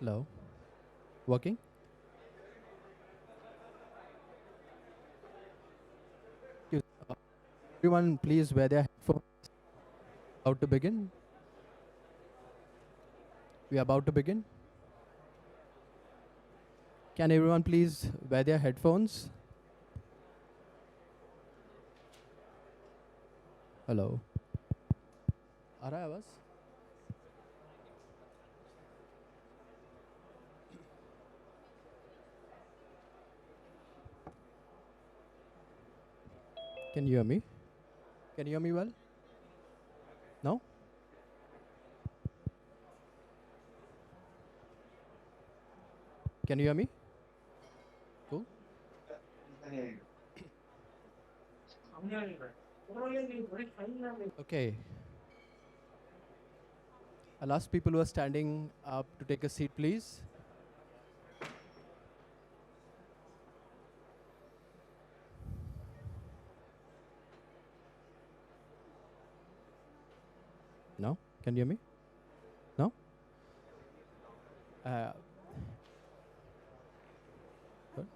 Hello. Working? Yes. Everyone, please wear their headphones. About to begin. We are about to begin. Can everyone please wear their headphones? Hello. आ रहा है आवाज? Can you hear me? Can you hear me well? No? Can you hear me? Cool. Okay. I'll ask people who are standing up to take a seat, please. No? Can you hear me? No? Good.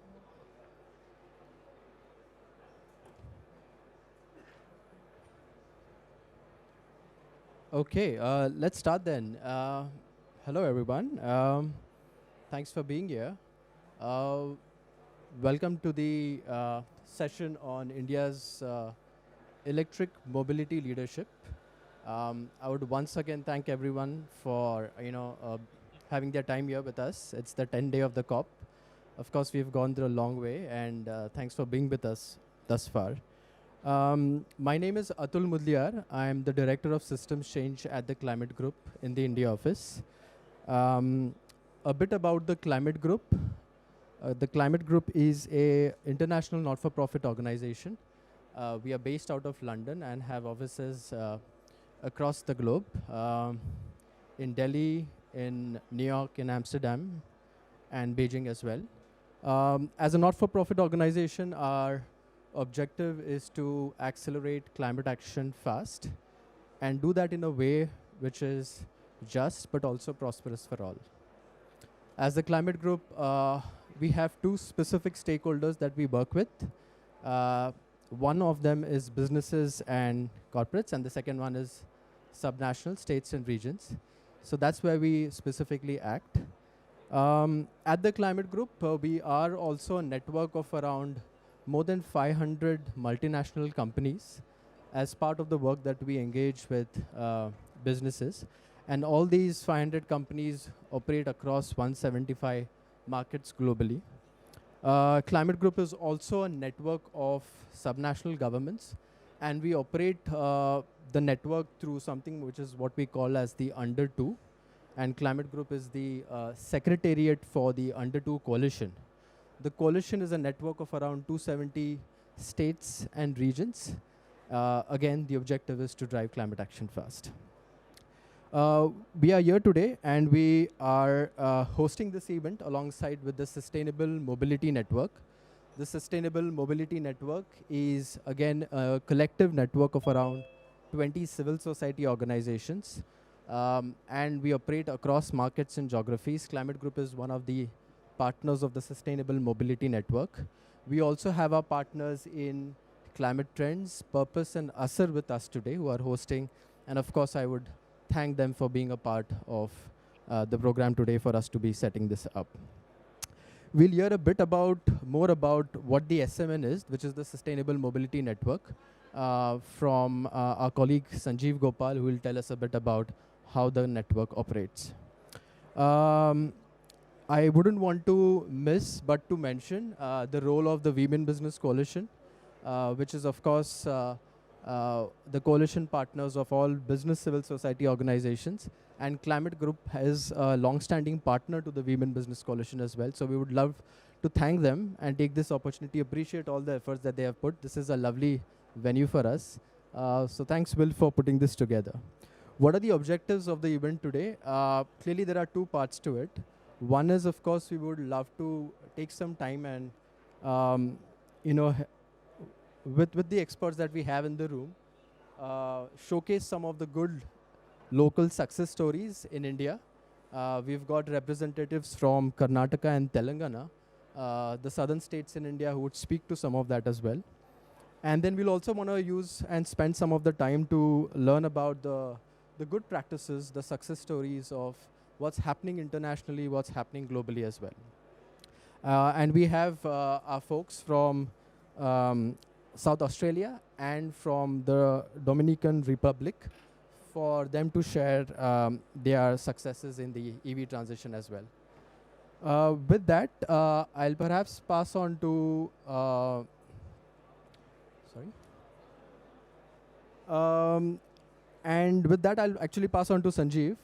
Okay, let's start then. Hello, everyone. Thanks for being here. Welcome to the session on India's electric mobility leadership. I would once again thank everyone for having their time here with us. It's the 10th day of the COP. Of course, we've gone through a long way, and thanks for being with us thus far. My name is Atul Mudliar. I'm the Director of Systems Change at the Climate Group in the India office. A bit about the Climate Group. The Climate Group is a international not-for-profit organization. We are based out of London and have offices across the globe, in Delhi, in New York, in Amsterdam, and Beijing as well. As a not-for-profit organization, our objective is to accelerate climate action fast and do that in a way which is just but also prosperous for all. As the Climate Group, we have two specific stakeholders that we work with. One of them is businesses and corporates, and the second one is subnational states and regions. So that's where we specifically act. At the Climate Group, we are also a network of around more than 500 multinational companies as part of the work that we engage with businesses. And all these 500 companies operate across 175 markets globally. Climate Group is also a network of subnational governments, and we operate the network through something which is what we call as the Under 2. And Climate Group is the secretariat for the Under 2 coalition. The coalition is a network of around 270 states and regions. Again, the objective is to drive climate action fast. We are here today, and we are hosting this event alongside with the Sustainable Mobility Network. The Sustainable Mobility Network is, again, a collective network of around 20 civil society organizations, and we operate across markets and geographies. Climate Group is one of the partners of the Sustainable Mobility Network. We also have our partners in Climate Trends, Purpose, and Asar with us today, who are hosting. And of course, I would thank them for being a part of the program today for us to be setting this up. We'll hear a bit more about what the SMN is, which is the Sustainable Mobility Network, from our colleague Sanjeev Gopal, who will tell us a bit about how the network operates. I wouldn't want to miss but to mention the role of the Women Business Coalition, which is, of course, the coalition partners of all business civil society organizations. And Climate Group is a long-standing partner to the Women Business Coalition as well. So we would love to thank them and take this opportunity, appreciate all the efforts that they have put. This is a lovely venue for us. So thanks, Will, for putting this together. What are the objectives of the event today? Clearly, there are two parts to it. One is, of course, we would love to take some time and, with the experts that we have in the room, showcase some of the good local success stories in India We've got representatives from Karnataka and Telangana, the southern states in India, who would speak to some of that as well. And then we'll also want to use and spend some of the time to learn about the good practices, the success stories of what's happening internationally, what's happening globally as well. And we have our folks from South Australia and from the Dominican Republic for them to share their successes in the EV transition as well. With that, I'll perhaps pass on to sorry. And with that, I'll actually pass on to Sanjeev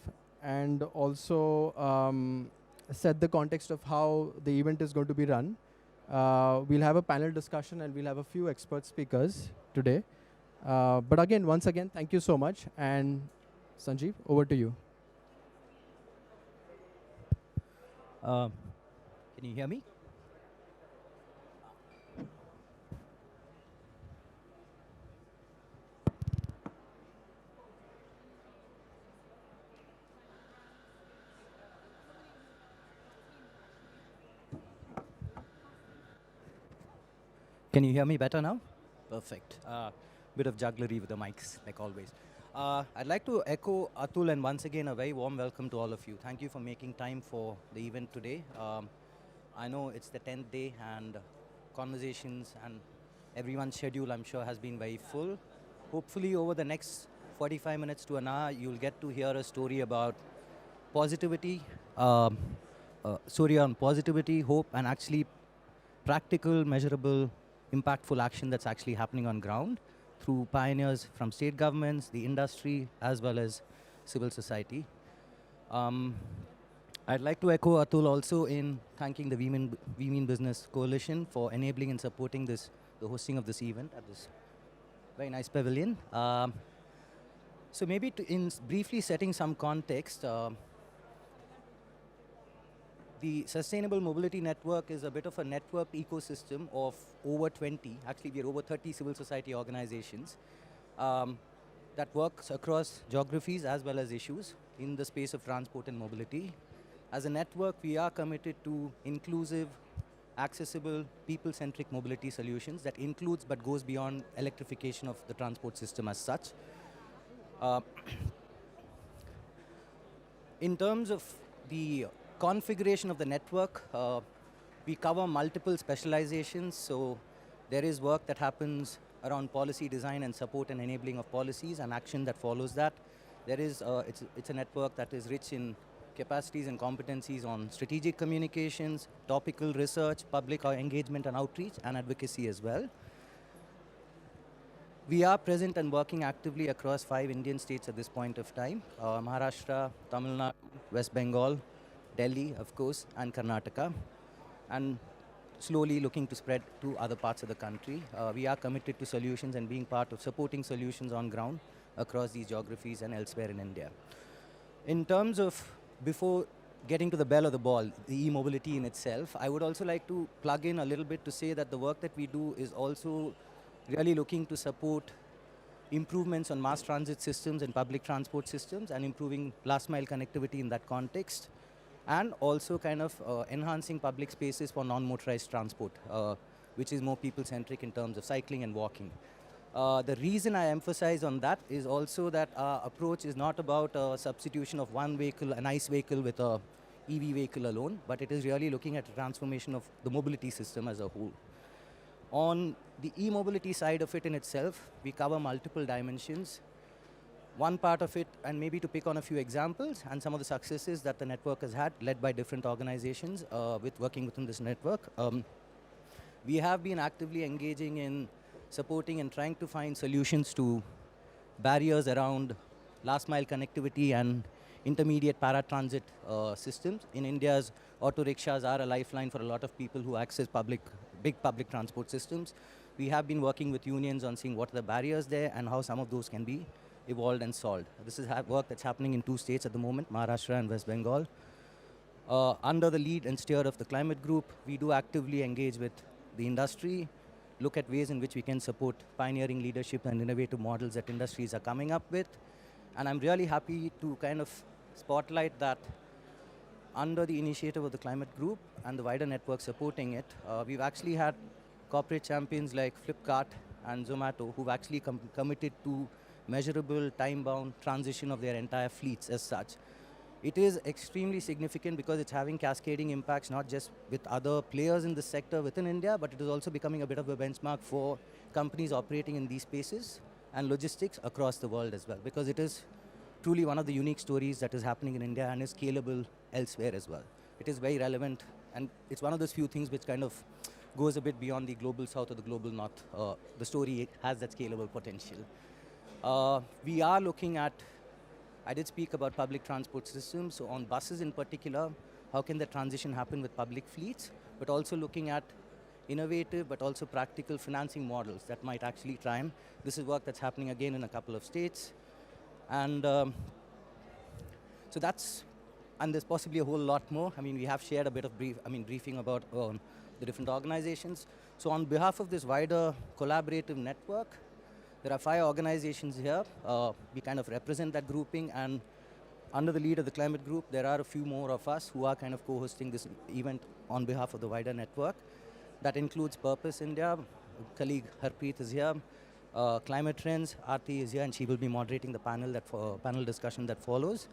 and also set the context of how the event is going to be run. We'll have a panel discussion and we'll have a few expert speakers today. But again, once again, thank you so much. And Sanjeev, over to you. Can you hear me? Can you hear me better now? Perfect. Bit of jugglery with the mics, like always. I'd like to echo Atul and once again a very warm welcome to all of you. Thank you for making time for the event today. I know it's the 10th day and conversations and everyone's schedule, I'm sure, has been very full. Hopefully over the next 45 minutes to an hour, you'll get to hear a story about positivity, story on positivity, hope, and actually practical, measurable, impactful action that's actually happening on ground through pioneers from state governments, the industry, as well as civil society. I'd like to echo Atul also in thanking the Women Business Coalition for enabling and supporting the hosting of this event at this very nice pavilion. So maybe in briefly setting some context, the Sustainable Mobility Network is a bit of a network ecosystem of over 20, actually we are over 30 civil society organizations that works across geographies as well as issues in the space of transport and mobility. As a network, we are committed to inclusive, accessible, people-centric mobility solutions that includes but goes beyond electrification of the transport system as such. In terms of the configuration of the network, we cover multiple specializations. So there is work that happens around policy design and support and enabling of policies and action that follows that. There is, it's a network that is rich in capacities and competencies on strategic communications, topical research, public engagement and outreach, and advocacy as well. We are present and working actively across 5 Indian states at this point of time: Maharashtra, Tamil Nadu, West Bengal, Delhi, of course, and Karnataka, and slowly looking to spread to other parts of the country. We are committed to solutions and being part of supporting solutions on ground across these geographies and elsewhere in India. In terms of, before getting to the bell of the ball, the e-mobility in itself, I would also like to plug in a little bit to say that the work that we do is also really looking to support improvements on mass transit systems and public transport systems and improving last mile connectivity in that context, and also kind of enhancing public spaces for non-motorized transport, which is more people-centric in terms of cycling and walking. The reason I emphasize on that is also that our approach is not about a substitution of one vehicle, an ICE vehicle with a EV vehicle alone, but it is really looking at the transformation of the mobility system as a whole. On the e-mobility side of it in itself, we cover multiple dimensions. One part of it, and maybe to pick on a few examples and some of the successes that the network has had, led by different organizations with working within this network. We have been actively engaging in supporting and trying to find solutions to barriers around last mile connectivity and intermediate paratransit systems. In India's auto rickshaws are a lifeline for a lot of people who access big public transport systems. We have been working with unions on seeing what are the barriers there and how some of those can be evolved and solved. This is work that's happening in 2 states at the moment, Maharashtra and West Bengal. Under the lead and steer of the climate group, we do actively engage with the industry, look at ways in which we can support pioneering leadership and innovative models that industries are coming up with. And I'm really happy to kind of spotlight that under the initiative of the climate group and the wider network supporting it, we've actually had corporate champions like Flipkart and Zomato who've actually committed to measurable, time-bound transition of their entire fleets as such. It is extremely significant because it's having cascading impacts not just with other players in the sector within India, but it is also becoming a bit of a benchmark for companies operating in these spaces and logistics across the world as well, because it is truly one of the unique stories that is happening in India and is scalable elsewhere as well. It is very relevant, and it's one of those few things which kind of goes a bit beyond the global south or the global north. The story has that scalable potential. We are looking at, I did speak about public transport systems, so on buses in particular, how can the transition happen with public fleets, but also looking at innovative but also practical financing models that might actually try and, this is work that's happening again in a couple of states. And so that's, and there's possibly a whole lot more. I mean, we have shared a bit of briefing about the different organizations. So on behalf of this wider collaborative network, there are 5 organizations here. We kind of represent that grouping, and under the lead of the climate group, there are a few more of us who are kind of co-hosting this event on behalf of the wider network. That includes Purpose India, colleague Harpreet is here, Climate Trends, Aarti is here, and she will be moderating the panel discussion that follows.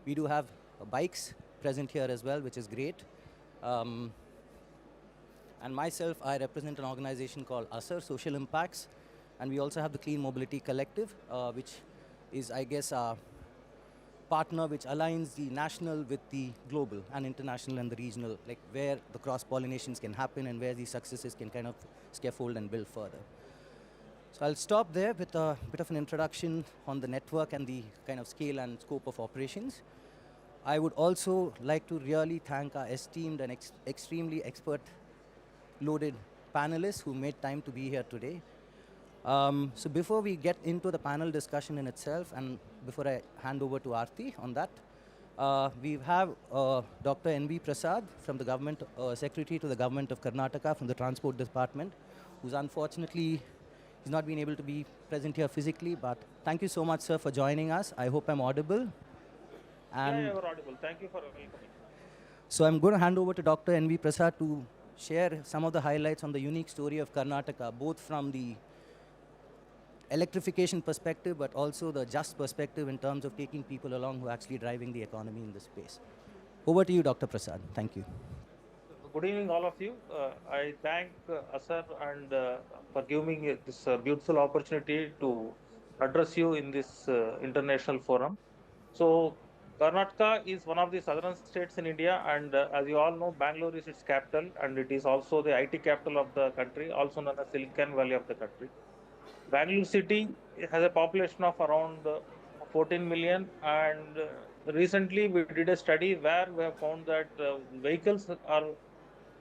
We do have bikes present here as well, which is great. And myself, I represent an organization called ASER, Social Impacts, and we also have the Clean Mobility Collective, which is, I guess, a partner which aligns the national with the global and international and the regional, like where the cross-pollinations can happen and where these successes can kind of scaffold and build further. So I'll stop there with a bit of an introduction on the network and the kind of scale and scope of operations. I would also like to really thank our esteemed and extremely expert-loaded panelists who made time to be here today. So before we get into the panel discussion in itself, and before I hand over to Aarti on that, we have Dr. N.B. Prasad from the government, Secretary to the Government of Karnataka from the Transport Department, who's unfortunately, he's not been able to be present here physically, but thank you so much, sir, for joining us. I hope I'm audible. And yeah, you're audible. Thank you for welcoming. So I'm going to hand over to Dr. N.B. Prasad to share some of the highlights on the unique story of Karnataka, both from the electrification perspective, but also the just perspective in terms of taking people along who are actually driving the economy in this space. Over to you, Dr. Prasad. Thank you. Good evening, all of you. I thank Asar and for giving me this beautiful opportunity to address you in this international forum. So, Karnataka is one of the southern states in India, and as you all know, Bangalore is its capital, and it is also the IT capital of the country, also known as Silicon Valley of the country. Bangalore city has a population of around 14 million, and recently we did a study where we have found that vehicles are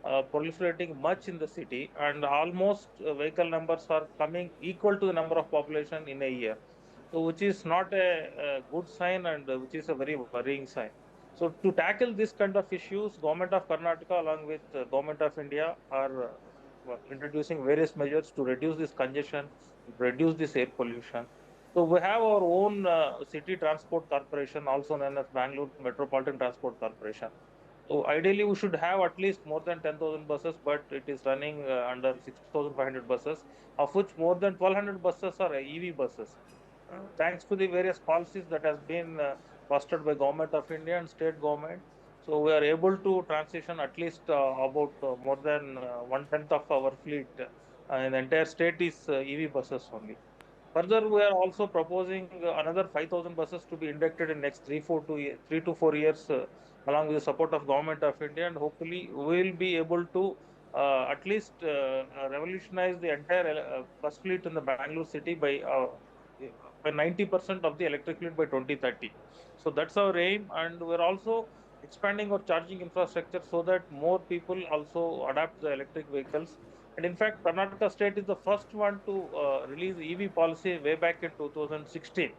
proliferating much in the city, and almost vehicle numbers are coming equal to the number of population in a year. So, which is not a good sign, and which is a very worrying sign. So, to tackle this kind of issues, Government of Karnataka along with Government of India are introducing various measures to reduce this congestion, reduce this air pollution. So we have our own city transport corporation, also known as Bangalore Metropolitan Transport Corporation. So ideally, we should have at least more than 10,000 buses, but it is running under 6,500 buses, of which more than 1,200 buses are EV buses. Thanks to the various policies that has been fostered by Government of India and state government, so we are able to transition at least about more than 1/10 of our fleet in the entire state is EV buses only. Further, we are also proposing another 5,000 buses to be inducted in next 3 to 4 years, along with the support of Government of India, and hopefully we will be able to at least revolutionize the entire bus fleet in the Bangalore city by 90% of the electric fleet by 2030. So that's our aim, and we're also expanding our charging infrastructure so that more people also adapt the electric vehicles. And in fact, Karnataka state is the first one to release EV policy way back in 2016.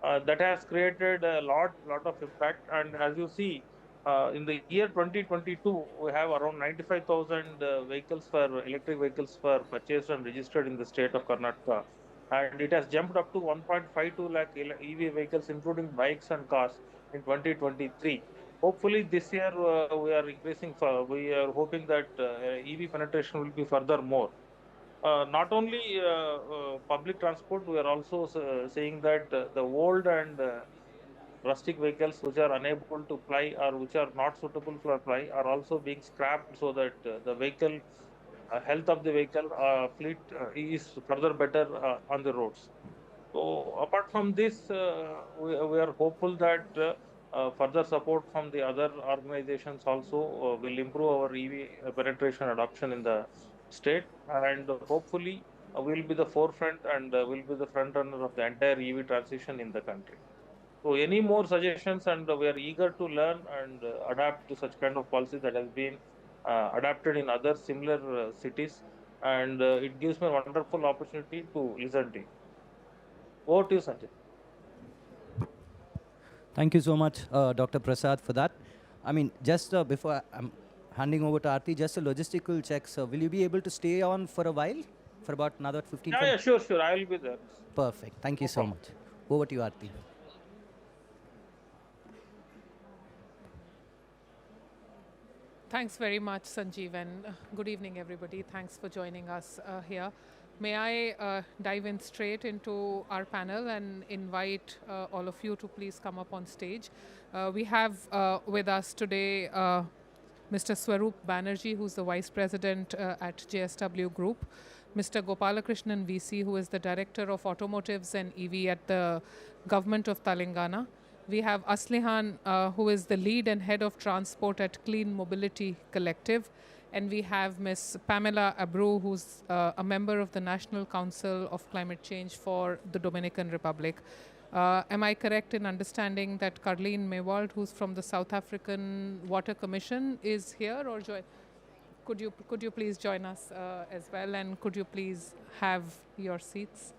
That has created a lot of impact. And as you see, in the year 2022, we have around 95,000 vehicles for electric vehicles for purchased and registered in the state of Karnataka. And it has jumped up to 1.52 lakh EV vehicles, including bikes and cars, in 2023. Hopefully, this year we are increasing. We are hoping that EV penetration will be further more. Not only public transport, we are also saying that the old and rustic vehicles which are unable to fly or which are not suitable for fly are also being scrapped so that the vehicle health of the vehicle fleet is further better on the roads. So apart from this, we are hopeful that further support from the other organizations also will improve our EV penetration adoption in the state, and hopefully will be the forefront and will be the front runner of the entire EV transition in the country. So any more suggestions, and we are eager to learn and adapt to such kind of policy that has been adapted in other similar cities, and it gives me a wonderful opportunity to listen to you. Over to you, Sanjay. Thank you so much, Dr. Prasad, for that. I mean, just before I'm handing over to Aarti, just a logistical check. So, will you be able to stay on for a while, for about another 15? Yeah, sure, sure. I will be there. Perfect. Thank you No so problem. much. Over to you, Aarti. Thanks very much, Sanjeev, and good evening, everybody. Thanks for joining us here. May I dive in straight into our panel and invite all of you to please come up on stage. We have with us today Mr. Swaroop Banerjee, who's the Vice President at JSW Group, Mr. Gopalakrishnan VC, who is the Director of Automotives and EV at the Government of Telangana. We have Aslihan, who is the lead and head of transport at Clean Mobility Collective. And we have Ms. Pamela Abreu, who's a member of the National Council of Climate Change for the Dominican Republic. Am I correct in understanding that Carleen Mewald, who's from the South African Water Commission, is here or join? Could you please join us as well, and could you please have your seats?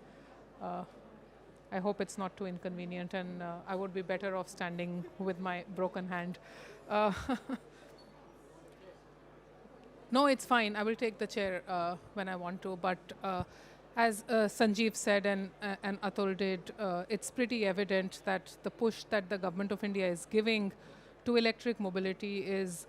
I hope it's not too inconvenient, and I would be better off standing with my broken hand. No, it's fine. I will take the chair when I want to. But as Sanjeev said and Atul did, it's pretty evident that the push that the government of India is giving to electric mobility is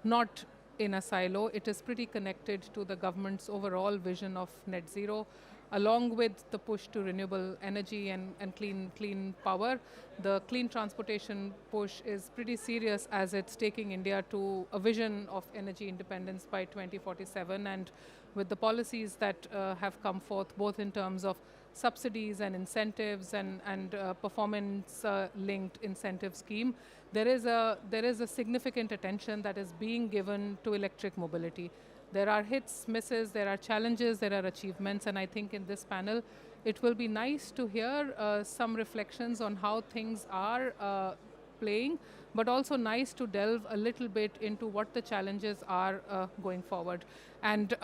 not in a silo. It is pretty connected to the government's overall vision of net zero, along with the push to renewable energy and clean power. The clean transportation push is pretty serious, as it's taking India to a vision of energy independence by 2047. And with the policies that have come forth, both in terms of subsidies and incentives and performance linked incentive scheme, there is a significant attention that is being given to electric mobility. There are hits, misses, there are challenges, there are achievements, and I think in this panel, it will be nice to hear some reflections on how things are playing, but also nice to delve a little bit into what the challenges are going forward. And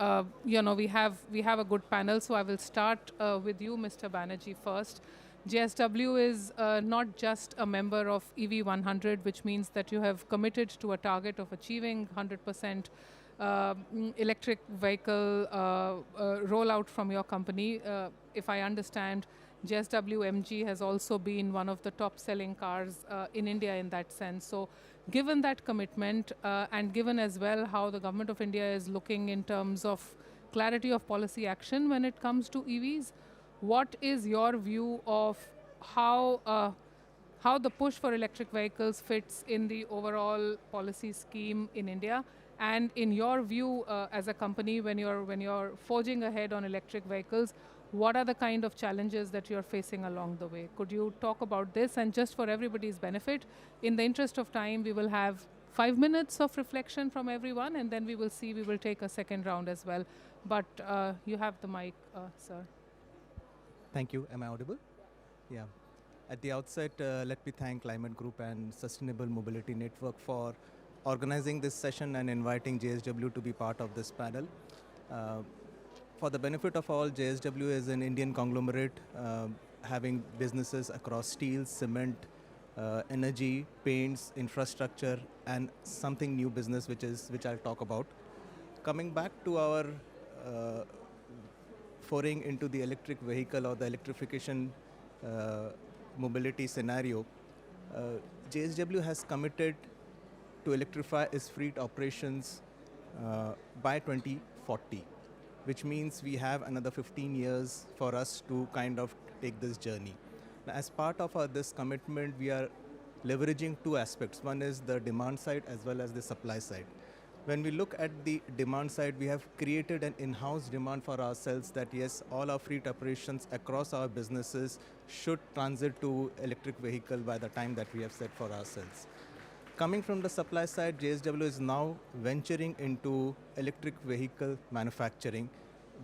we have a good panel, so I will start with you, Mr. Banerjee, first. JSW is not just a member of EV 100, which means that you have committed to a target of achieving 100% electric vehicle rollout from your company. If I understand, JSW MG has also been one of the top selling cars in India in that sense. So given that commitment and given as well how the government of India is looking in terms of clarity of policy action when it comes to EVs, what is your view of how the push for electric vehicles fits in the overall policy scheme in India? And in your view, as a company, when you're forging ahead on electric vehicles, what are the kind of challenges that you're facing along the way? Could you talk about this? And just for everybody's benefit, in the interest of time, we will have 5 minutes of reflection from everyone, and then we will take a second round as well. But you have the mic, sir. Thank you. Am I audible? Yeah. At the outset, let me thank Climate Group and Sustainable Mobility Network for organizing this session and inviting JSW to be part of this panel. For the benefit of all, JSW is an Indian conglomerate having businesses across steel, cement, energy, paints, infrastructure, and something new business which I'll talk about. Coming back to our foraying into the electric vehicle or the electrification mobility scenario, JSW has committed to electrify its fleet operations by 2040, which means we have another 15 years for us to kind of take this journey. Now, as part of this commitment, we are leveraging two aspects. One is the demand side as well as the supply side. When we look at the demand side, we have created an in-house demand for ourselves that yes, all our fleet operations across our businesses should transit to electric vehicle by the time that we have set for ourselves. Coming from the supply side, JSW is now venturing into electric vehicle manufacturing,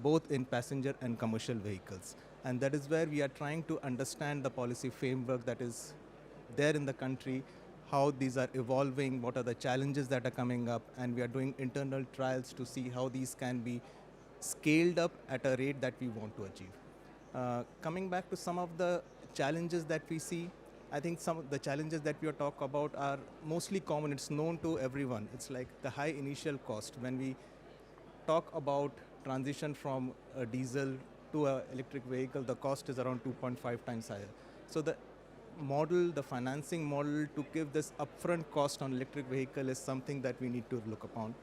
both in passenger and commercial vehicles. And that is where we are trying to understand the policy framework that is there in the country, how these are evolving, what are the challenges that are coming up, and we are doing internal trials to see how these can be scaled up at a rate that we want to achieve. Coming back to some of the challenges that we see, I think some of the challenges that we are talking about are mostly common. It's known to everyone. It's like the high initial cost. When we talk about transition from a diesel to an electric vehicle, the cost is around 2.5 times higher. So the model, the financing model to give this upfront cost on electric vehicle is something that we need to look upon.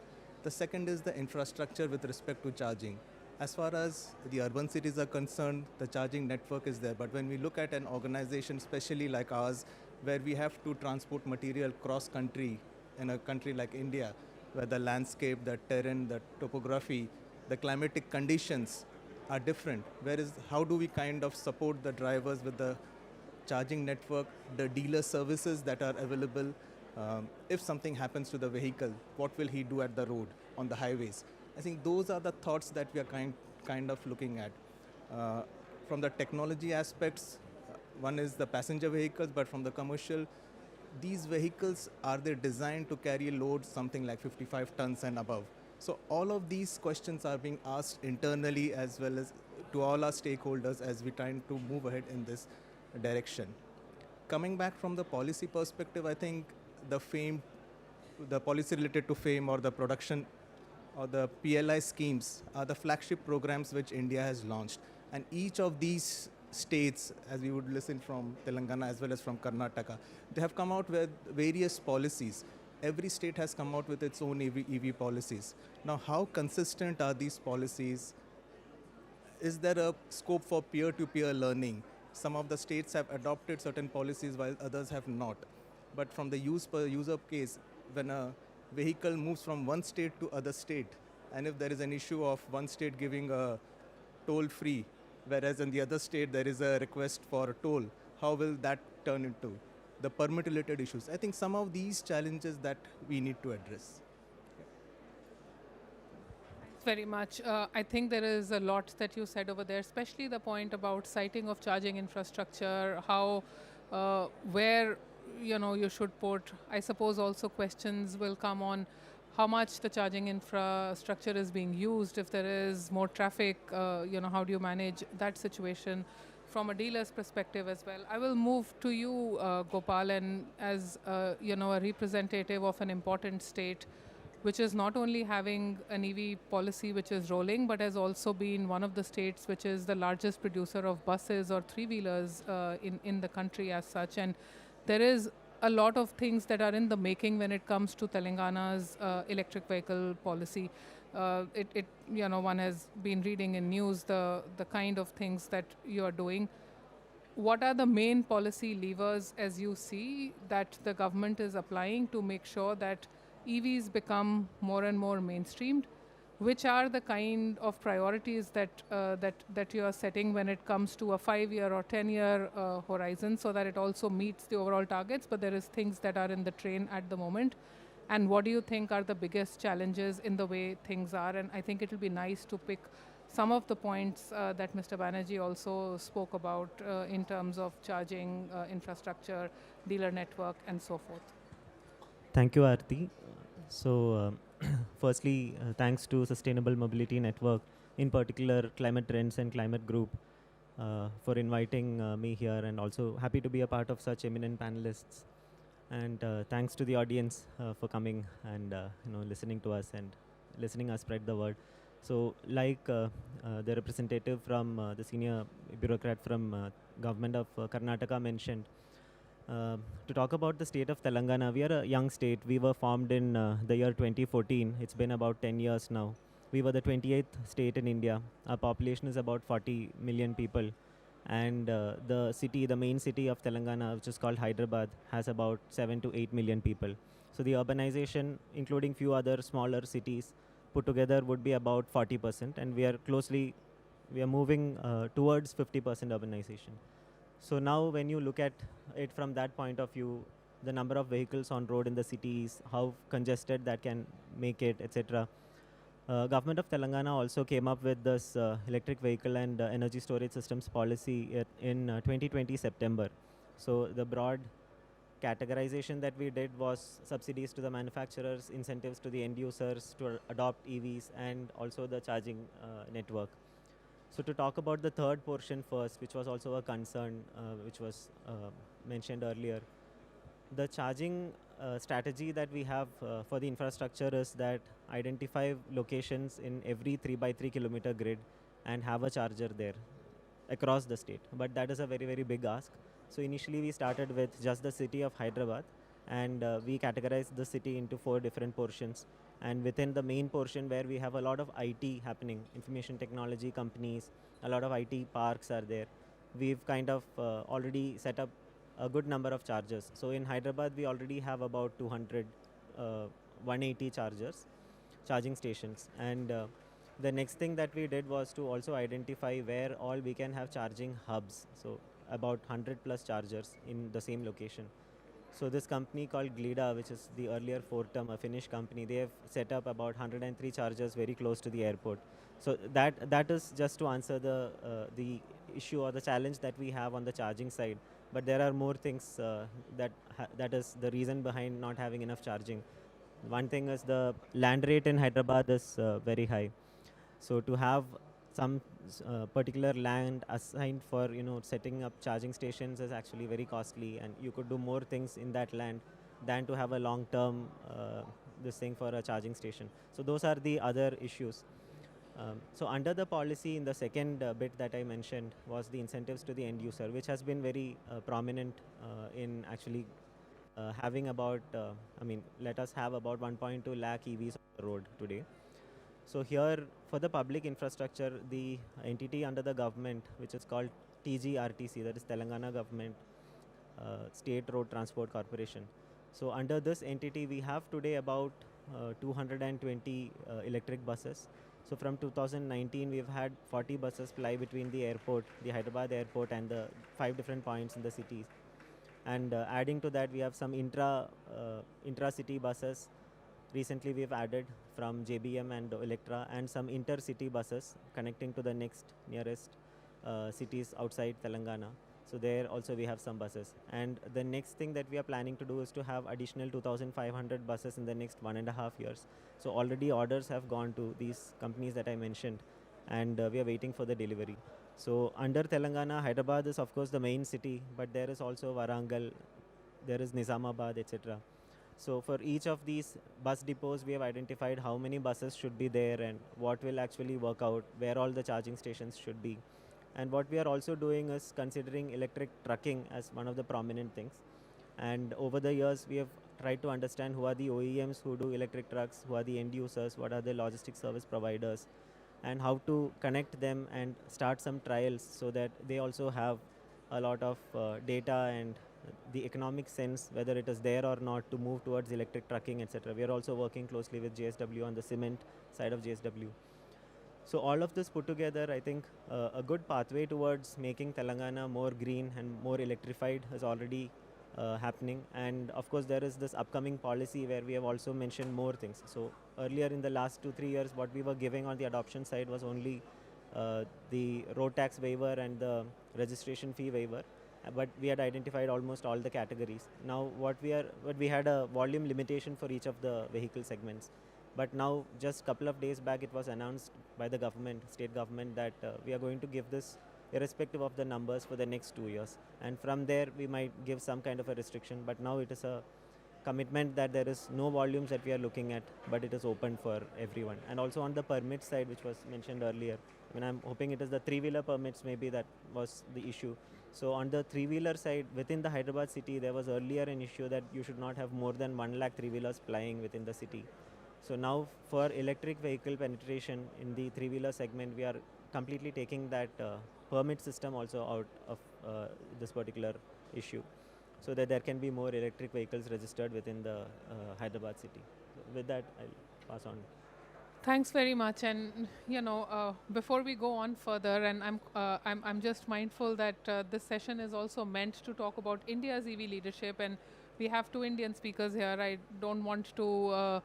The second is the infrastructure with respect to charging. As far as the urban cities are concerned, the charging network is there. But when we look at an organization, especially like ours, where we have to transport material cross-country in a country like India, where the landscape, the terrain, the topography, the climatic conditions are different. Whereas how do we kind of support the drivers with the charging network, the dealer services that are available? If something happens to the vehicle, what will he do at the road, on the highways? I think those are the thoughts that we are kind of looking at. From the technology aspects, one is the passenger vehicles, but from the commercial, these vehicles, are they designed to carry loads something like 55 tons and above? So all of these questions are being asked internally as well as to all our stakeholders as we try to move ahead in this direction. Coming back from the policy perspective, I think the policy related to FAME or the production or the PLI schemes are the flagship programs which India has launched. And each of these states, as we would listen from Telangana as well as from Karnataka, they have come out with various policies. Every state has come out with its own EV policies. Now, how consistent are these policies? Is there a scope for peer-to-peer learning? Some of the states have adopted certain policies while others have not. But from the user case, when a vehicle moves from one state to other state, and if there is an issue of one state giving a toll free, whereas in the other state there is a request for a toll, how will that turn into? The permit related issues. I think some of these challenges that we need to address. Very much. I think there is a lot that you said over there, especially the point about siting of charging infrastructure, how, where, you should put. I suppose also questions will come on how much the charging infrastructure is being used. If there is more traffic, how do you manage that situation from a dealer's perspective as well? I will move to you, Gopal, and as, a representative of an important state, which is not only having an EV policy which is rolling, but has also been one of the states which is the largest producer of buses or three-wheelers in the country as such. And there is a lot of things that are in the making when it comes to Telangana's electric vehicle policy. One has been reading in news the kind of things that you are doing. What are the main policy levers, as you see, that the government is applying to make sure that EVs become more and more mainstreamed? Which are the kind of priorities that you are setting when it comes to a 5-year or 10-year horizon, so that it also meets the overall targets, but there is things that are in the train at the moment? And what do you think are the biggest challenges in the way things are? And I think it will be nice to pick some of the points that Mr. Banerjee also spoke about in terms of charging infrastructure, dealer network, and so forth. Thank you, Aarti. So, firstly, thanks to Sustainable Mobility Network, in particular Climate Trends and Climate Group, for inviting me here, and also happy to be a part of such eminent panelists. And thanks to the audience for coming and listening to us and listening us spread the word. So, like the representative from the senior bureaucrat from government of Karnataka mentioned, To talk about the state of Telangana, we are a young state. We were formed in the year 2014. It's been about 10 years now. We were the 28th state in India. Our population is about 40 million people. And the main city of Telangana, which is called Hyderabad, has about 7 to 8 million people. So the urbanization, including few other smaller cities, put together would be about 40%. And we are moving towards 50% urbanization. So now when you look at it from that point of view, the number of vehicles on road in the cities, how congested that can make it, etc. Government of Telangana also came up with this electric vehicle and energy storage systems policy in 2020 September. So the broad categorization that we did was subsidies to the manufacturers, incentives to the end users to adopt EVs, and also the charging network. So to talk about the third portion first, which was also a concern, which was mentioned earlier, the charging strategy that we have for the infrastructure is that identify locations in every 3 by 3 kilometer grid and have a charger there across the state. But that is a very, very big ask. So initially we started with just the city of Hyderabad, and we categorized the city into 4 different portions. And within the main portion where we have a lot of IT happening, information technology companies, a lot of IT parks are there, we've kind of already set up a good number of chargers. So in Hyderabad, we already have about 200, 180 charging stations. And the next thing that we did was to also identify where all we can have charging hubs. So about 100 plus chargers in the same location. So this company called Glida, which is the earlier Fortum, a Finnish company, they have set up about 103 chargers very close to the airport. So that is just to answer the issue or the challenge that we have on the charging side. But there are more things that is the reason behind not having enough charging. One thing is the land rate in Hyderabad is very high. So to have some particular land assigned for setting up charging stations is actually very costly, and you could do more things in that land than to have a long term this thing for a charging station. So those are the other issues. So under the policy, in the second bit that I mentioned was the incentives to the end user, which has been very prominent in actually having about let us have about 1.2 lakh EVs on the road today. So here, for the public infrastructure, the entity under the government, which is called TGRTC, that is Telangana Government State Road Transport Corporation. So under this entity, we have today about 220 electric buses. So from 2019, we've had 40 buses ply between the airport, the Hyderabad airport, and the 5 different points in the cities. And adding to that, we have some intra-city buses. Recently, we've added from JBM and Electra, and some intercity buses connecting to the next nearest cities outside Telangana. So there also we have some buses. And the next thing that we are planning to do is to have additional 2,500 buses in the next 1.5 years. So already orders have gone to these companies that I mentioned, and we are waiting for the delivery. So under Telangana, Hyderabad is of course the main city, but there is also Warangal, there is Nizamabad, etc. So for each of these bus depots, we have identified how many buses should be there and what will actually work out, where all the charging stations should be. And what we are also doing is considering electric trucking as one of the prominent things. And over the years, we have tried to understand who are the OEMs who do electric trucks, who are the end users, what are the logistic service providers, and how to connect them and start some trials so that they also have a lot of data and the economic sense, whether it is there or not, to move towards electric trucking, etc. We are also working closely with JSW on the cement side of JSW. So all of this put together, I think a good pathway towards making Telangana more green and more electrified is already happening. And of course, there is this upcoming policy where we have also mentioned more things. So earlier in the last 2-3 years, what we were giving on the adoption side was only the road tax waiver and the registration fee waiver. But we had identified almost all the categories. Now we had a volume limitation for each of the vehicle segments. But now, just a couple of days back, it was announced by the government, state government, that we are going to give this irrespective of the numbers for the next 2 years. And from there, we might give some kind of a restriction. But now it is a commitment that there is no volumes that we are looking at, but it is open for everyone. And also on the permit side, which was mentioned earlier, I'm hoping it is the 3-wheeler permits, maybe that was the issue. So on the three-wheeler side, within the Hyderabad city, there was earlier an issue that you should not have more than 1 lakh three-wheelers plying within the city. So now for electric vehicle penetration in the three-wheeler segment, we are completely taking that permit system also out of this particular issue, so that there can be more electric vehicles registered within the Hyderabad city. So with that, I'll pass on. Thanks very much. And before we go on further, and I'm just mindful that this session is also meant to talk about India's EV leadership, and we have two Indian speakers here. I don't want to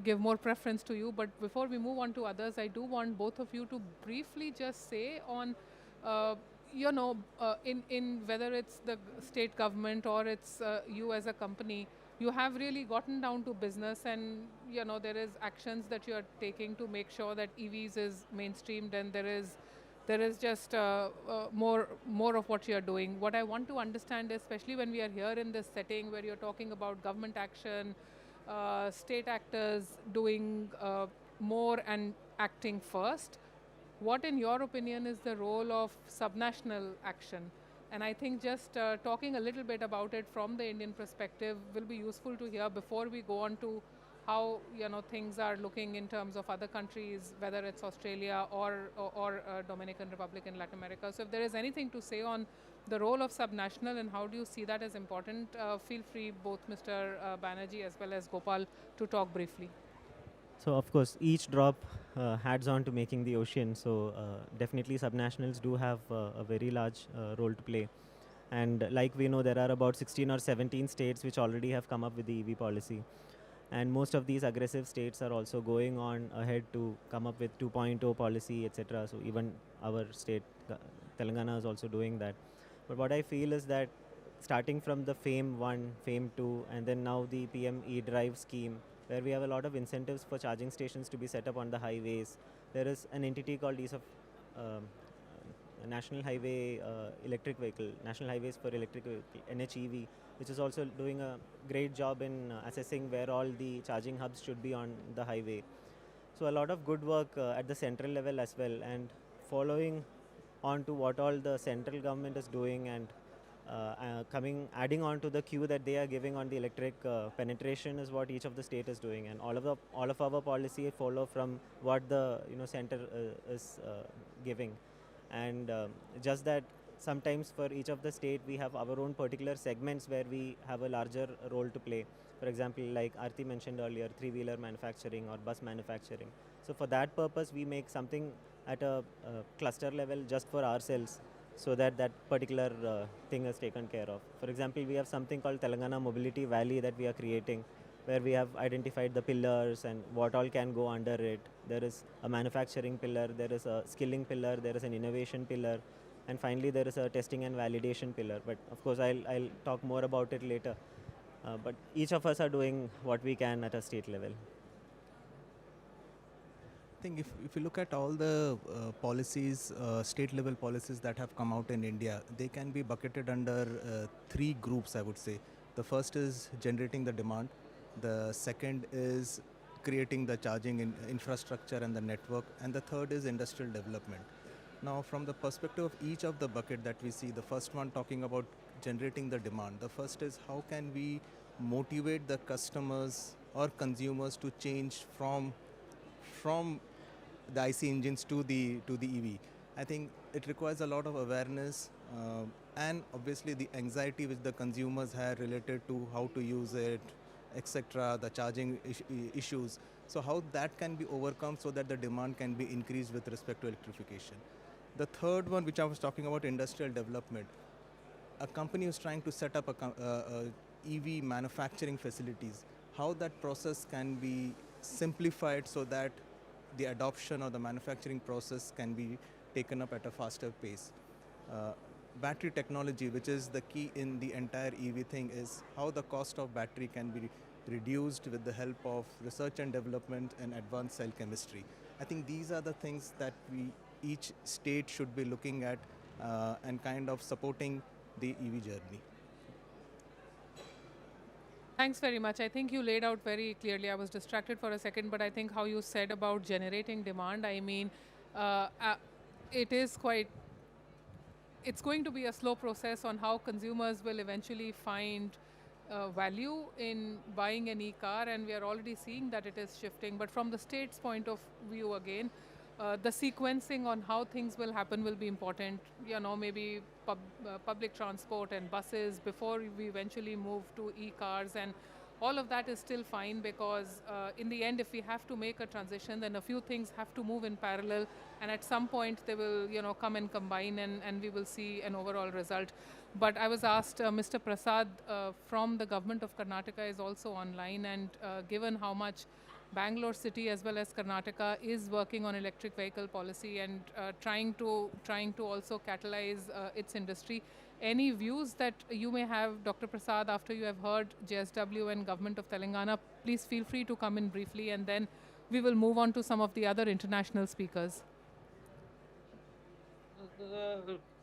give more preference to you, but before we move on to others, I do want both of you to briefly just say on in whether it's the state government or it's you as a company, you have really gotten down to business, and there is actions that you are taking to make sure that EVs is mainstreamed, and there is just more of what you are doing. What I want to understand, especially when we are here in this setting where you're talking about government action, state actors doing more and acting first, what, in your opinion, is the role of subnational action? And I think just talking a little bit about it from the Indian perspective will be useful to hear before we go on to how things are looking in terms of other countries, whether it's Australia or Dominican Republic in Latin America. So if there is anything to say on the role of subnational and how do you see that as important, feel free, both Mr. Banerjee as well as Gopal, to talk briefly. So of course, each drop adds on to making the ocean. So definitely subnationals do have a very large role to play. And like we know, there are about 16 or 17 states which already have come up with the EV policy. And most of these aggressive states are also going on ahead to come up with 2.0 policy, etc. So even our state, Telangana, is also doing that. But what I feel is that starting from the FAME 1, FAME 2, and then now the PM e-drive scheme, where we have a lot of incentives for charging stations to be set up on the highways. There is an entity called National Highway Electric Vehicle, National Highways for Electric Vehicle, NHEV, which is also doing a great job in assessing where all the charging hubs should be on the highway. So a lot of good work at the central level as well, and following on to what all the central government is doing, and adding on to the queue that they are giving on the electric penetration is what each of the state is doing, and all of our policy follow from what the center is giving, and just that sometimes for each of the state we have our own particular segments where we have a larger role to play. For example, like Aarti mentioned earlier, three-wheeler manufacturing or bus manufacturing. So for that purpose, we make something at a cluster level just for ourselves, so that that particular thing is taken care of. For example, we have something called Telangana Mobility Valley that we are creating, where we have identified the pillars and what all can go under it. There is a manufacturing pillar, there is a skilling pillar, there is an innovation pillar, and finally there is a testing and validation pillar. But of course, I'll talk more about it later. But each of us are doing what we can at a state level. I think if you look at all the policies, state level policies that have come out in India, they can be bucketed under three groups, I would say. The first is generating the demand. The second is creating the charging infrastructure and the network. And the third is industrial development. Now, from the perspective of each of the bucket that we see, the first one talking about generating the demand. The first is how can we motivate the customers or consumers to change from the IC engines to the EV. I think it requires a lot of awareness and obviously the anxiety which the consumers have related to how to use it, etc., the charging issues. So how that can be overcome so that the demand can be increased with respect to electrification. The third one, which I was talking about, industrial development. A company is trying to set up a EV manufacturing facilities. How that process can be simplified so that the adoption or the manufacturing process can be taken up at a faster pace. Battery technology, which is the key in the entire EV thing, is how the cost of battery can be reduced with the help of research and development and advanced cell chemistry. I think these are the things that each state should be looking at and kind of supporting the EV journey. Thanks very much. I think you laid out very clearly. I was distracted for a second, but I think how you said about generating demand, I mean, it is quite it's going to be a slow process on how consumers will eventually find value in buying an e-car, and we are already seeing that it is shifting. But from the state's point of view again, the sequencing on how things will happen will be important. Maybe public transport and buses before we eventually move to e-cars, and all of that is still fine, because in the end, if we have to make a transition, then a few things have to move in parallel, and at some point they will come and combine, and we will see an overall result. But I was asked, Mr. Prasad from the government of Karnataka is also online, and given how much Bangalore city as well as Karnataka is working on electric vehicle policy and trying to also catalyze its industry. Any views that you may have, Dr. Prasad, after you have heard JSW and Government of Telangana, please feel free to come in briefly, and then we will move on to some of the other international speakers.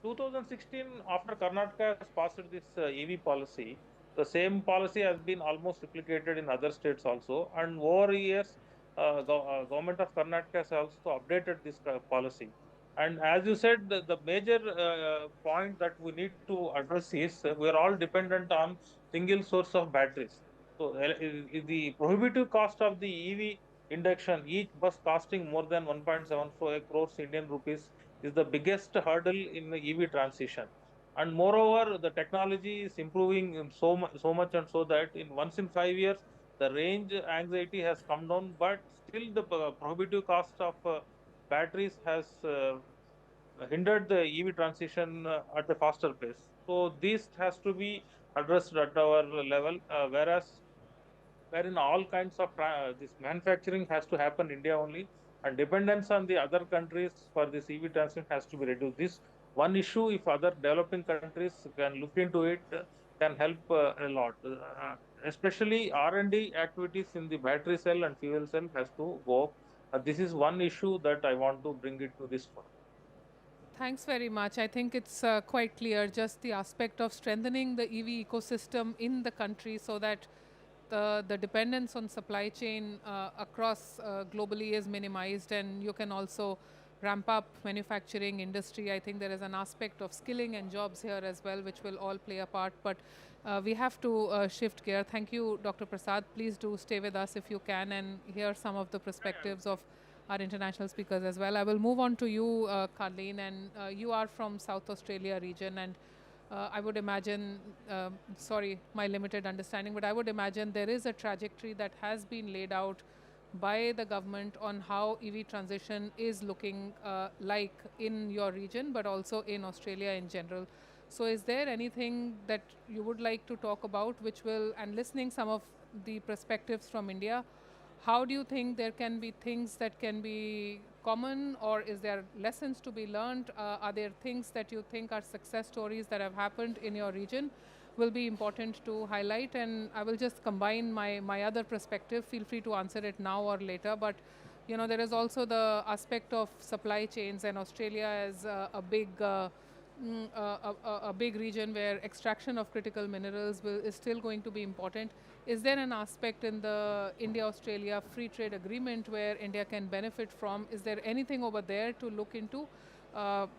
2016, after Karnataka has passed this EV policy, the same policy has been almost replicated in other states also. And over years, government of Karnataka has also updated this policy. And as you said, the major point that we need to address is we are all dependent on single source of batteries. So the prohibitive cost of the EV induction, each bus costing more than 1.74 crores Indian rupees, is the biggest hurdle in the EV transition. And moreover, the technology is improving so much, and so that in once in 5 years, the range anxiety has come down, but still the prohibitive cost of batteries has hindered the EV transition at a faster pace. So this has to be addressed at our level, wherein all kinds of this manufacturing has to happen in India only, and dependence on the other countries for this EV transition has to be reduced. This one issue, if other developing countries can look into it, can help a lot. Especially R&D activities in the battery cell and fuel cell has to go up. This is one issue that I want to bring it to this forum. Thanks very much. I think it's quite clear, just the aspect of strengthening the EV ecosystem in the country, so that the dependence on supply chain across globally is minimized, and you can also ramp up manufacturing industry. I think there is an aspect of skilling and jobs here as well, which will all play a part. But we have to shift gear. Thank you, Dr. Prasad. Please do stay with us if you can, and hear some of the perspectives of our international speakers as well. I will move on to you, Carleen, and you are from South Australia region, and I would imagine, sorry, my limited understanding, but I would imagine there is a trajectory that has been laid out by the government on how EV transition is looking like in your region, but also in Australia in general. So is there anything that you would like to talk about, which will, and listening some of the perspectives from India, how do you think there can be things that can be common, or is there lessons to be learned? Are there things that you think are success stories that have happened in your region? Will be important to highlight, and I will just combine my other perspective. Feel free to answer it now or later, but there is also the aspect of supply chains, and Australia is a big region where extraction of critical minerals is still going to be important. Is there an aspect in the India-Australia free trade agreement where India can benefit from? Is there anything over there to look into?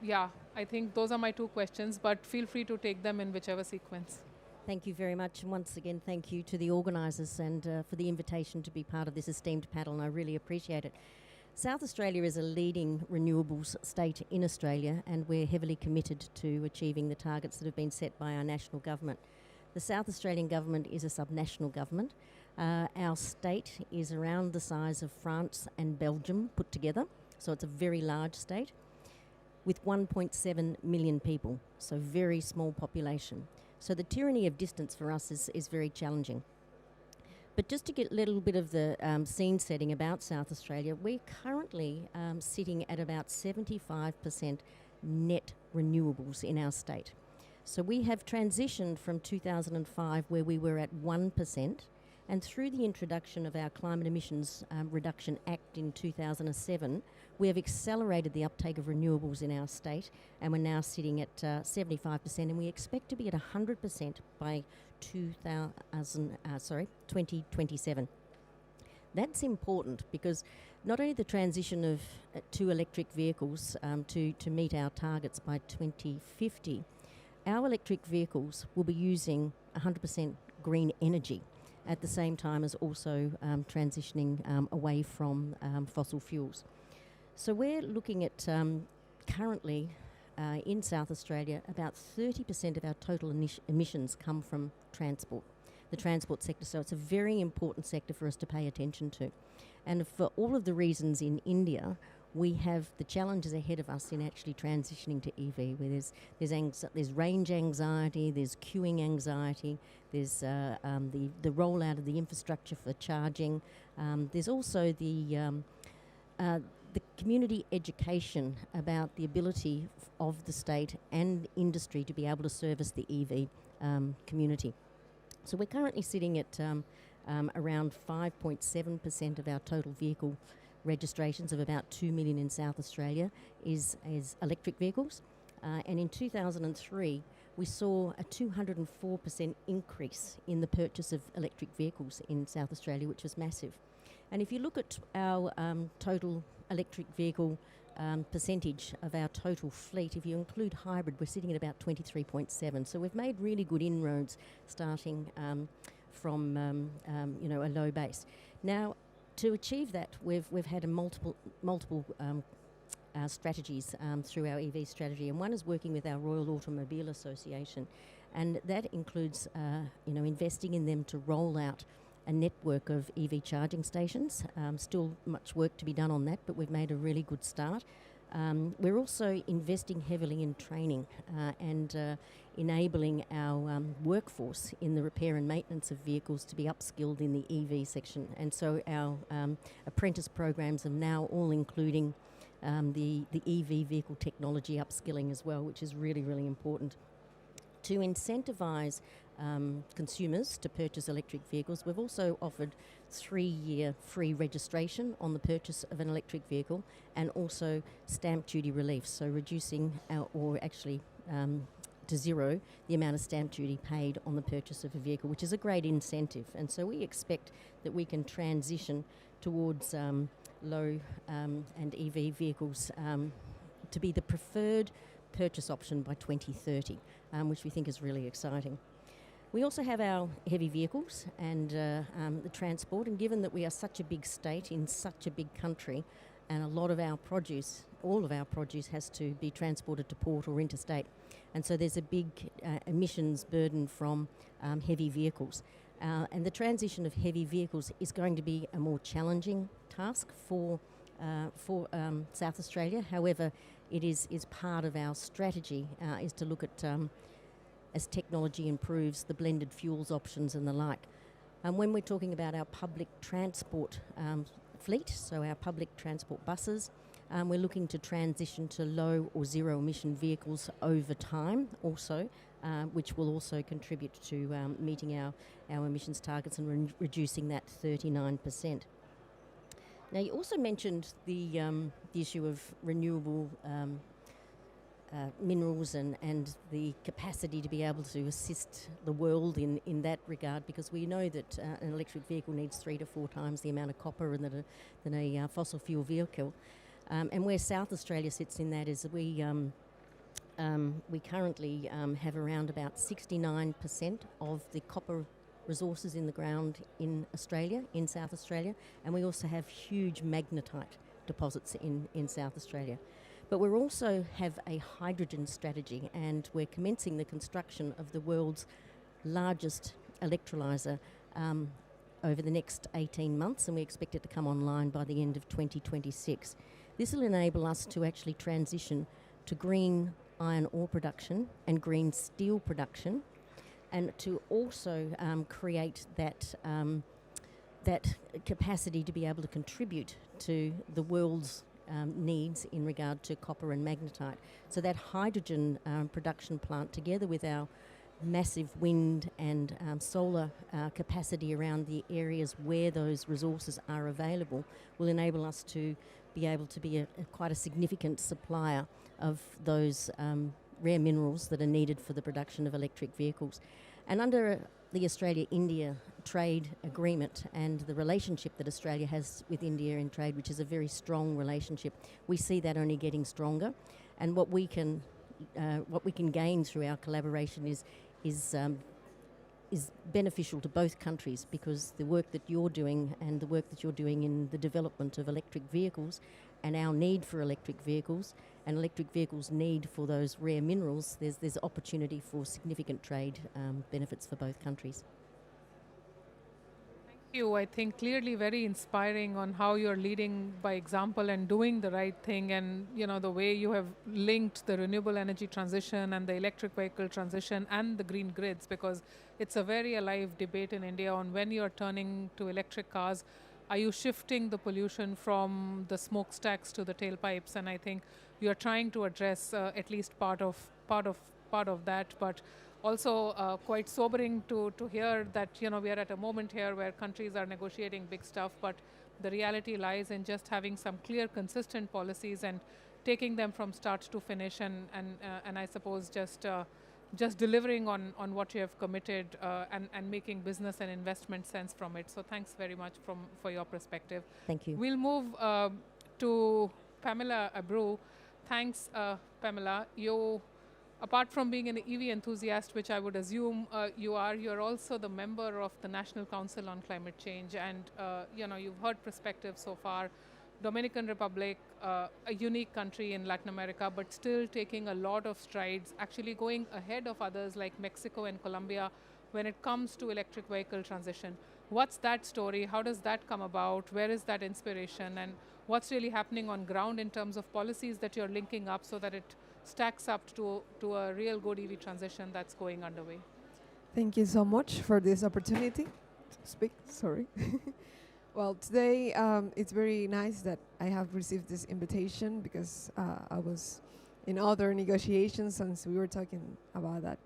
Yeah, I think those are my two questions, but feel free to take them in whichever sequence. Thank you very much. And once again, thank you to the organisers and for the invitation to be part of this esteemed panel, and I really appreciate it. South Australia is a leading renewables state in Australia, and we're heavily committed to achieving the targets that have been set by our national government. The South Australian government is a subnational government. Our state is around the size of France and Belgium put together, so it's a very large state with 1.7 million people, so very small population. So the tyranny of distance for us is very challenging. But just to get a little bit of the scene setting about South Australia, we're currently sitting at about 75% net renewables in our state. So we have transitioned from 2005, where we were at 1%, and through the introduction of our Climate Emissions Reduction Act in 2007, we have accelerated the uptake of renewables in our state, and we're now sitting at 75%, and we expect to be at 100% by 2027. That's important because not only the transition of to electric vehicles to meet our targets by 2050, our electric vehicles will be using 100% green energy at the same time as also transitioning away from fossil fuels. So we're looking at currently in South Australia, about 30% of our total emissions come from transport, the transport sector. So it's a very important sector for us to pay attention to. And for all of the reasons in India, we have the challenges ahead of us in actually transitioning to EV, where there's range anxiety, there's queuing anxiety, there's the rollout of the infrastructure for charging. There's also the community education about the ability of the state and industry to be able to service the EV community. So we're currently sitting at around 5.7% of our total vehicle registrations of about 2 million in South Australia is electric vehicles. And in 2003, we saw a 204% increase in the purchase of electric vehicles in South Australia, which was massive. And if you look at our total electric vehicle percentage of our total fleet, if you include hybrid, we're sitting at about 23.7. So we've made really good inroads starting from a low base. Now, to achieve that, we've had multiple strategies through our EV strategy, and one is working with our Royal Automobile Association, and that includes investing in them to roll out a network of EV charging stations. Still much work to be done on that, but we've made a really good start. We're also investing heavily in training and enabling our workforce in the repair and maintenance of vehicles to be upskilled in the EV section. And so our apprentice programs are now all including the EV vehicle technology upskilling as well, which is really, really important. To incentivise consumers to purchase electric vehicles, we've also offered 3-year free registration on the purchase of an electric vehicle, and also stamp duty relief, so reducing to zero the amount of stamp duty paid on the purchase of a vehicle, which is a great incentive. And so we expect that we can transition towards low and EV vehicles to be the preferred purchase option by 2030, which we think is really exciting. We also have our heavy vehicles and the transport, and given that we are such a big state in such a big country, and a lot of our produce, all of our produce has to be transported to port or interstate, and so there's a big emissions burden from heavy vehicles. And the transition of heavy vehicles is going to be a more challenging task for South Australia. However, it is part of our strategy is to look at as technology improves, the blended fuels options and the like. And when we're talking about our public transport fleet, so our public transport buses, we're looking to transition to low or zero emission vehicles over time also, which will also contribute to meeting our emissions targets and reducing that 39%. Now, you also mentioned the issue of renewable minerals and the capacity to be able to assist the world in that regard, because we know that an electric vehicle needs 3 to 4 times the amount of copper than a fossil fuel vehicle. And where South Australia sits in that is we currently have around about 69% of the copper resources in the ground in Australia, in South Australia, and we also have huge magnetite deposits in South Australia. But we also have a hydrogen strategy, and we're commencing the construction of the world's largest electrolyser over the next 18 months, and we expect it to come online by the end of 2026. This will enable us to actually transition to green iron ore production and green steel production, and to also create that capacity to be able to contribute to the world's needs in regard to copper and magnetite. So that hydrogen production plant, together with our massive wind and solar capacity around the areas where those resources are available, will enable us to be able to be quite a significant supplier of those rare minerals that are needed for the production of electric vehicles. And under the Australia-India trade agreement and the relationship that Australia has with India in trade, which is a very strong relationship. We see that only getting stronger, and what we can gain through our collaboration is beneficial to both countries, because the work that you're doing and the work that you're doing in the development of electric vehicles and our need for electric vehicles and electric vehicles' need for those rare minerals, there's opportunity for significant trade benefits for both countries. You, I think, clearly very inspiring on how you're leading by example and doing the right thing, and the way you have linked the renewable energy transition and the electric vehicle transition and the green grids, because it's a very alive debate in India on when you're turning to electric cars, are you shifting the pollution from the smokestacks to the tailpipes? And I think you're trying to address at least part of that, but also quite sobering to hear that we are at a moment here where countries are negotiating big stuff, but the reality lies in just having some clear, consistent policies and taking them from start to finish, and I suppose just delivering on what you have committed and making business and investment sense from it. So thanks very much for your perspective. Thank you. We'll move to Pamela Abreu. Thanks, Pamela. You, apart from being an EV enthusiast, which I would assume you're also the member of the National Council on Climate Change, and you've heard perspectives so far. Dominican Republic, a unique country in Latin America, but still taking a lot of strides, actually going ahead of others like Mexico and Colombia when it comes to electric vehicle transition. What's that story? How does that come about? Where is that inspiration? And what's really happening on ground in terms of policies that you're linking up so that it stacks up to a real good EV transition that's going underway? Thank you so much for this opportunity to speak. Sorry. Well, today it's very nice that I have received this invitation, because I was in other negotiations since we were talking about that.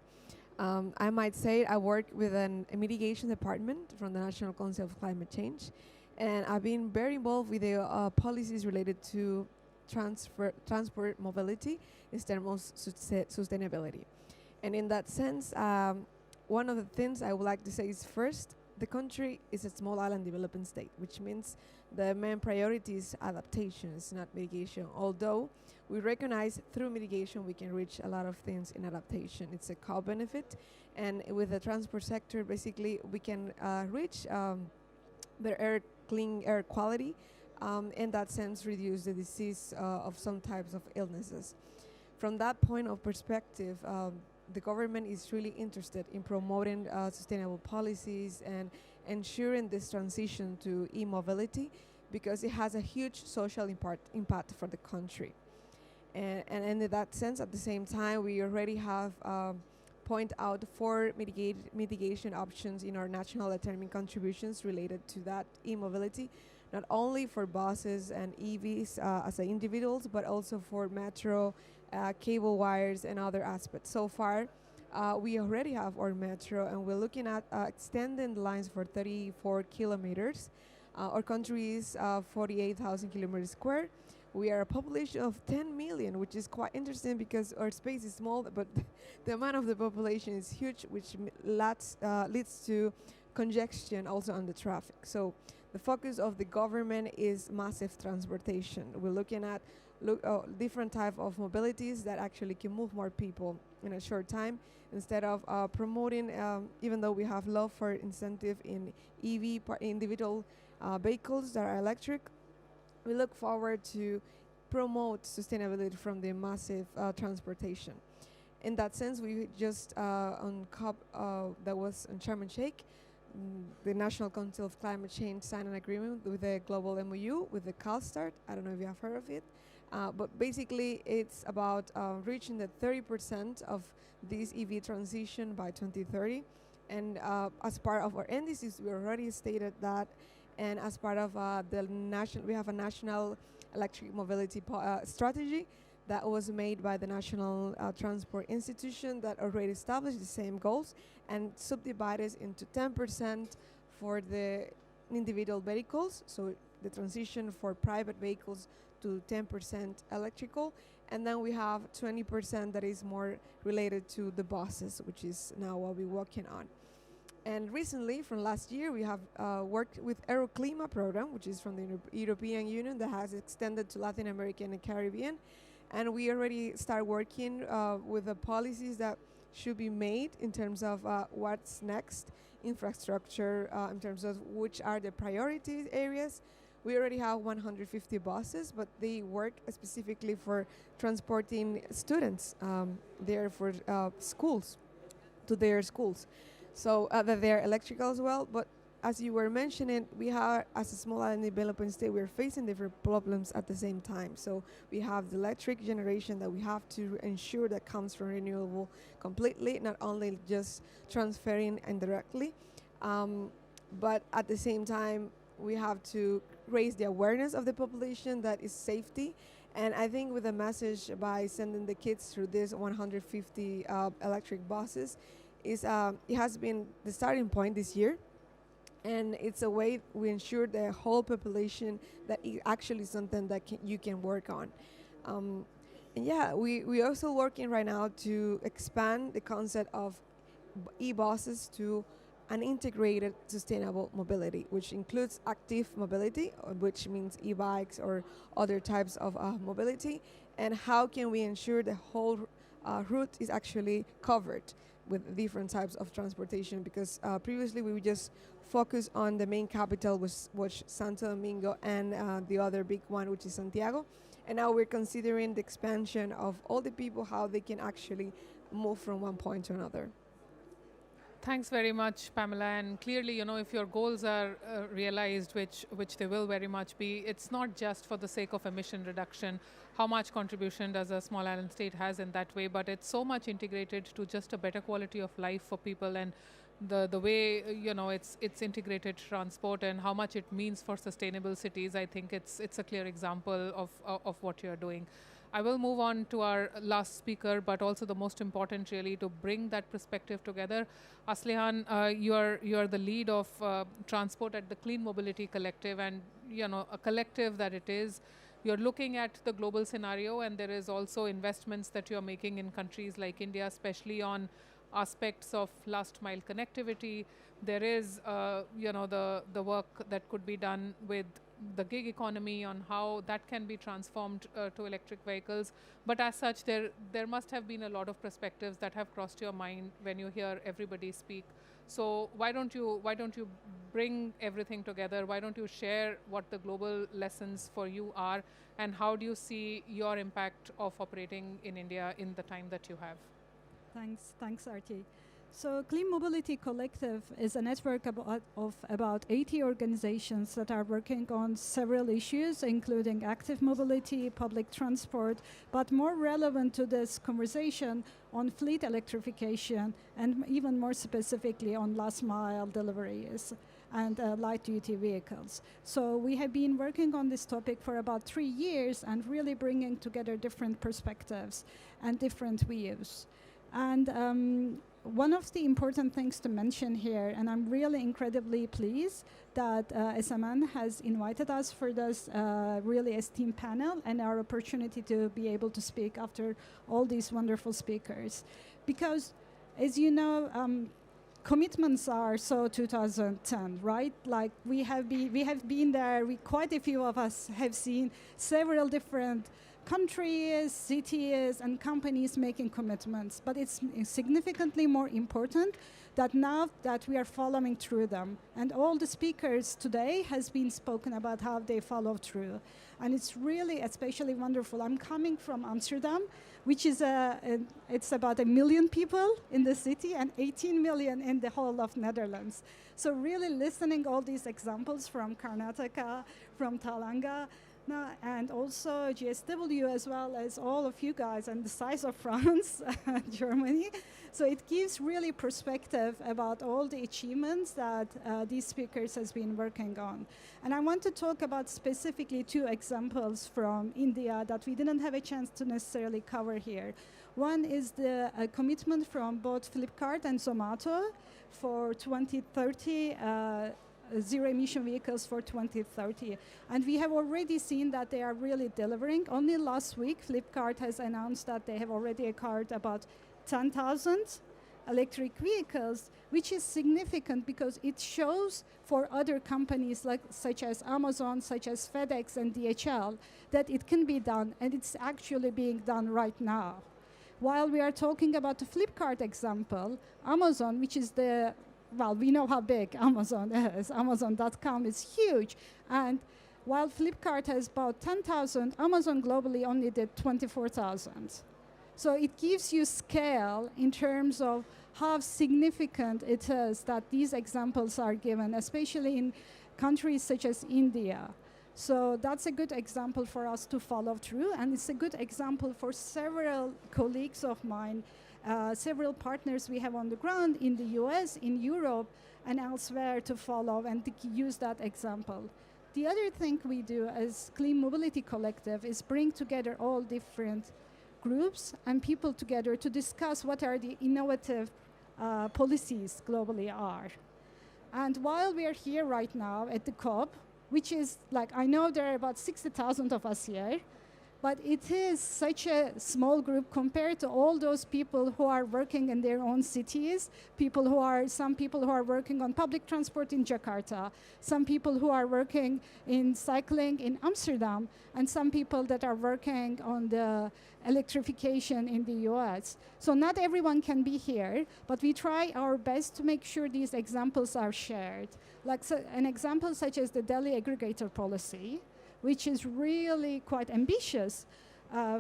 I might say I work with a mitigation department from the National Council of Climate Change, and I've been very involved with the policies related to transport mobility instead of sustainability. And in that sense, one of the things I would like to say is, first, the country is a small island developing state, which means the main priority is adaptation, it's not mitigation. Although we recognize through mitigation we can reach a lot of things in adaptation. It's a co-benefit, and with the transport sector, basically we can reach better clean air quality, in that sense reduce the disease of some types of illnesses. From that point of perspective, the government is really interested in promoting sustainable policies and ensuring this transition to e-mobility, because it has a huge social impact for the country. And in that sense, at the same time, we already have point out 4 mitigation options in our national determined contributions related to that e-mobility, not only for buses and EVs as individuals, but also for metro, cable wires, and other aspects. So far, we already have our metro, and we're looking at extending the lines for 34 kilometers. Our country is 48,000 kilometers square. We are a population of 10 million, which is quite interesting because our space is small, but the amount of the population is huge, which leads to congestion also on the traffic. So the focus of the government is massive transportation. We're looking at different type of mobilities that actually can move more people in a short time, instead of promoting, even though we have law for incentive in EV individual vehicles that are electric, we look forward to promote sustainability from the massive transportation. In that sense, we just on COP that was on Sharm el Sheikh, the National Council of Climate Change signed an agreement with the global MOU with the CalSTART. I don't know if you have heard of it, but basically it's about reaching the 30% of this EV transition by 2030. And as part of our NDCs, we already stated that. And as part of we have a national electric mobility strategy that was made by the National Transport Institution that already established the same goals and subdivided into 10% for the individual vehicles, so the transition for private vehicles to 10% electrical, and then we have 20% that is more related to the buses, which is now what we're working on. And recently, from last year, we have worked with Aeroclima program, which is from the European Union that has extended to Latin America and the Caribbean. And we already start working with the policies that should be made in terms of what's next, infrastructure, in terms of which are the priority areas. We already have 150 buses, but they work specifically for transporting students there for schools, to their schools. So that they're electrical as well. But as you were mentioning, we have, as a small island developing state, we're facing different problems at the same time. So we have the electric generation that we have to ensure that comes from renewable completely, not only just transferring indirectly, but at the same time, we have to raise the awareness of the population that is safety. And I think with a message by sending the kids through this 150 electric buses, it has been the starting point this year. And it's a way we ensure the whole population that it actually is something that you can work on. And yeah, we're also working right now to expand the concept of e-buses to an integrated sustainable mobility, which includes active mobility, which means e-bikes or other types of mobility, and how can we ensure the whole route is actually covered with different types of transportation, because previously we would just focus on the main capital, which Santo Domingo, and the other big one, which is Santiago. And now we're considering the expansion of all the people, how they can actually move from one point to another. Thanks very much, Pamela. And clearly, you know, if your goals are realized, which they will very much be, it's not just for the sake of emission reduction. How much contribution does a small island state has in that way? But it's so much integrated to just a better quality of life for people, and the way, you know, it's integrated transport and how much it means for sustainable cities. I think it's a clear example of what you're doing. I will move on to our last speaker, but also the most important, really, to bring that perspective together. Aslihan, you are the lead of transport at the Clean Mobility Collective, and you know, a collective that it is. You're looking at the global scenario, and there is also investments that you're making in countries like India, especially on aspects of last mile connectivity. There is, you know, the work that could be done with the gig economy on how that can be transformed to electric vehicles. But as such, there must have been a lot of perspectives that have crossed your mind when you hear everybody speak. So why don't you bring everything together? Why don't you share what the global lessons for you are, and how do you see your impact of operating in India in the time that you have? Thanks, Arti. So Clean Mobility Collective is a network of about 80 organizations that are working on several issues, including active mobility, public transport, but more relevant to this conversation, on fleet electrification, and even more specifically on last mile deliveries and light-duty vehicles. So we have been working on this topic for about 3 years and really bringing together different perspectives and different views. And one of the important things to mention here, and I'm really incredibly pleased that SMN has invited us for this really esteemed panel and our opportunity to be able to speak after all these wonderful speakers. Because, as you know, commitments are so 2010, right? Like we have been there. Quite a few of us have seen several different countries, cities, and companies making commitments. But it's significantly more important that now that we are following through them. And all the speakers today has been spoken about how they follow through. And it's really especially wonderful. I'm coming from Amsterdam, which is it's about 1 million people in the city and 18 million in the whole of Netherlands. So really listening all these examples from Karnataka, from Telangana, and also GSW, as well as all of you guys, and the size of France, Germany. So it gives really perspective about all the achievements that these speakers has been working on. And I want to talk about specifically 2 examples from India that we didn't have a chance to necessarily cover here. One is the commitment from both Flipkart and Zomato for 2030, zero-emission vehicles for 2030. And we have already seen that they are really delivering. Only last week, Flipkart has announced that they have already acquired about 10,000 electric vehicles, which is significant because it shows for other companies such as Amazon, such as FedEx and DHL, that it can be done, and it's actually being done right now. While we are talking about the Flipkart example, Amazon, which is well, we know how big Amazon is. Amazon.com is huge. And while Flipkart has about 10,000, Amazon globally only did 24,000. So it gives you scale in terms of how significant it is that these examples are given, especially in countries such as India. So that's a good example for us to follow through, and it's a good example for several colleagues of mine, several partners we have on the ground in the US, in Europe, and elsewhere to follow and to use that example. The other thing we do as Clean Mobility Collective is bring together all different groups and people together to discuss what are the innovative policies globally are. And while we are here right now at the COP, which is like, I know there are about 60,000 of us here, but it is such a small group compared to all those people who are working in their own cities, some people who are working on public transport in Jakarta, some people who are working in cycling in Amsterdam, and some people that are working on the electrification in the US. So not everyone can be here, but we try our best to make sure these examples are shared. Like an example such as the Delhi aggregator policy, which is really quite ambitious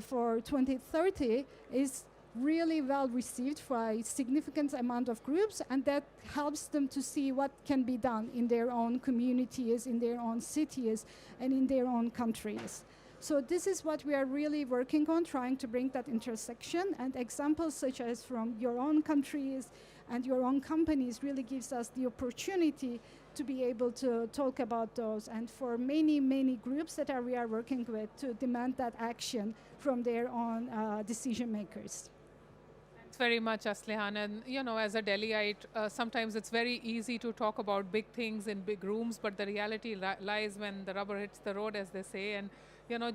for 2030, is really well received by a significant amount of groups, and that helps them to see what can be done in their own communities, in their own cities, and in their own countries. So this is what we are really working on, trying to bring that intersection, and examples such as from your own countries and your own companies really gives us the opportunity to be able to talk about those, and for many, many groups that we are working with to demand that action from their own decision makers. Thanks very much, Aslihan. And as a Delhiite, sometimes it's very easy to talk about big things in big rooms, but the reality lies when the rubber hits the road, as they say. And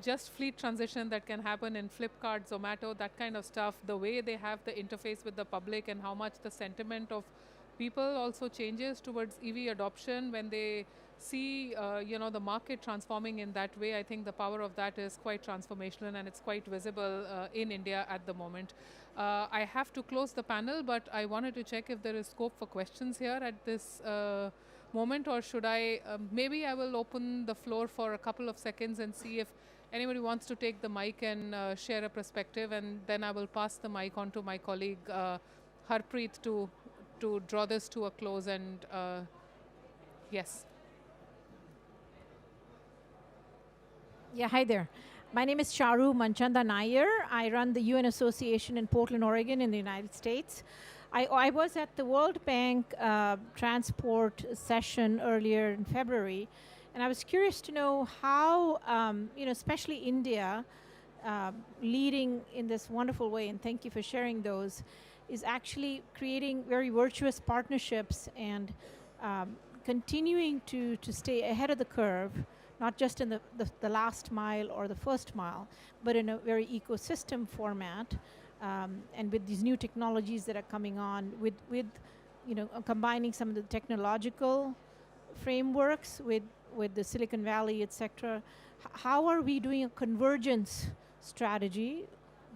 just fleet transition that can happen in Flipkart, Zomato, that kind of stuff, the way they have the interface with the public and how much the sentiment of people also changes towards EV adoption when they see the market transforming in that way. I think the power of that is quite transformational, and it's quite visible in India at the moment. I have to close the panel, but I wanted to check if there is scope for questions here at this moment, or should I, maybe I will open the floor for a couple of seconds and see if anybody wants to take the mic and share a perspective, and then I will pass the mic on to my colleague Harpreet to draw this to a close. And yes. Yeah, hi there. My name is Charu Manchanda Nair. I run the UN Association in Portland, Oregon in the United States. I was at the World Bank transport session earlier in February, and I was curious to know how, especially India, leading in this wonderful way, and thank you for sharing those, is actually creating very virtuous partnerships and continuing to stay ahead of the curve, not just in the last mile or the first mile, but in a very ecosystem format. And with these new technologies that are coming on, with combining some of the technological frameworks with the Silicon Valley, etc. How are we doing a convergence strategy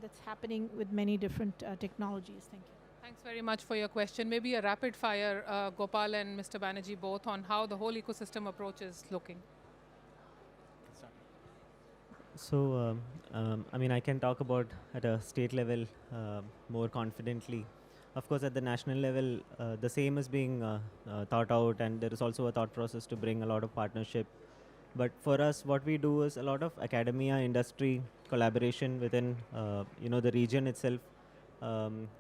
that's happening with many different technologies? Thank you. Thanks very much for your question. Maybe a rapid fire, Gopal and Mr. Banerjee both, on how the whole ecosystem approach is looking. So, I can talk about at a state level more confidently. Of course, at the national level, the same is being thought out, and there is also a thought process to bring a lot of partnership. But for us, what we do is a lot of academia, industry collaboration within, the region itself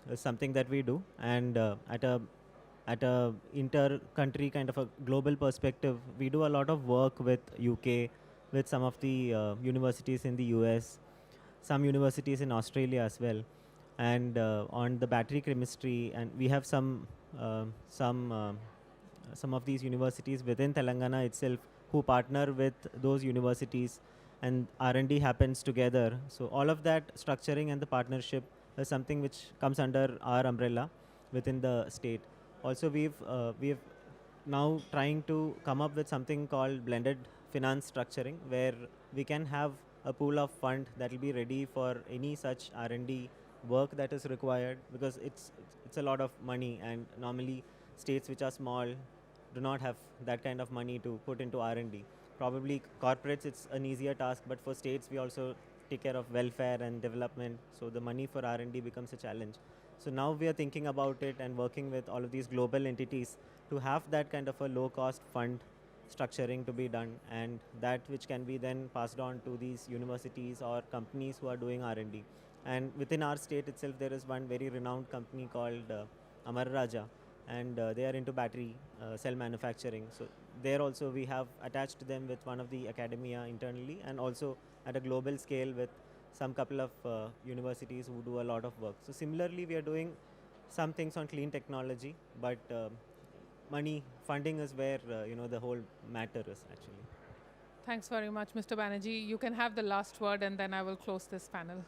is something that we do. And at a inter-country kind of a global perspective, we do a lot of work with UK, with some of the universities in the US, some universities in Australia as well, and on the battery chemistry. And we have some of these universities within Telangana itself who partner with those universities, and R&D happens together. So all of that structuring and the partnership is something which comes under our umbrella. within the state. Also, we've now trying to come up with something called blended finance structuring, where we can have a pool of fund that will be ready for any such R&D work that is required, because it's a lot of money, and normally states which are small do not have that kind of money to put into R&D. Probably corporates it's an easier task, but for states we also take care of welfare and development, so the money for R&D becomes a challenge. So now we are thinking about it and working with all of these global entities to have that kind of a low cost fund structuring to be done, and that which can be then passed on to these universities or companies who are doing R&D. And within our state itself, there is one very renowned company called Amar Raja, and they are into battery cell manufacturing. So there also we have attached them with one of the academia internally, and also at a global scale with some couple of universities who do a lot of work. So similarly, we are doing some things on clean technology, but money funding is where the whole matter is actually. Thanks very much, Mr. Banerjee. You can have the last word, and then I will close this panel.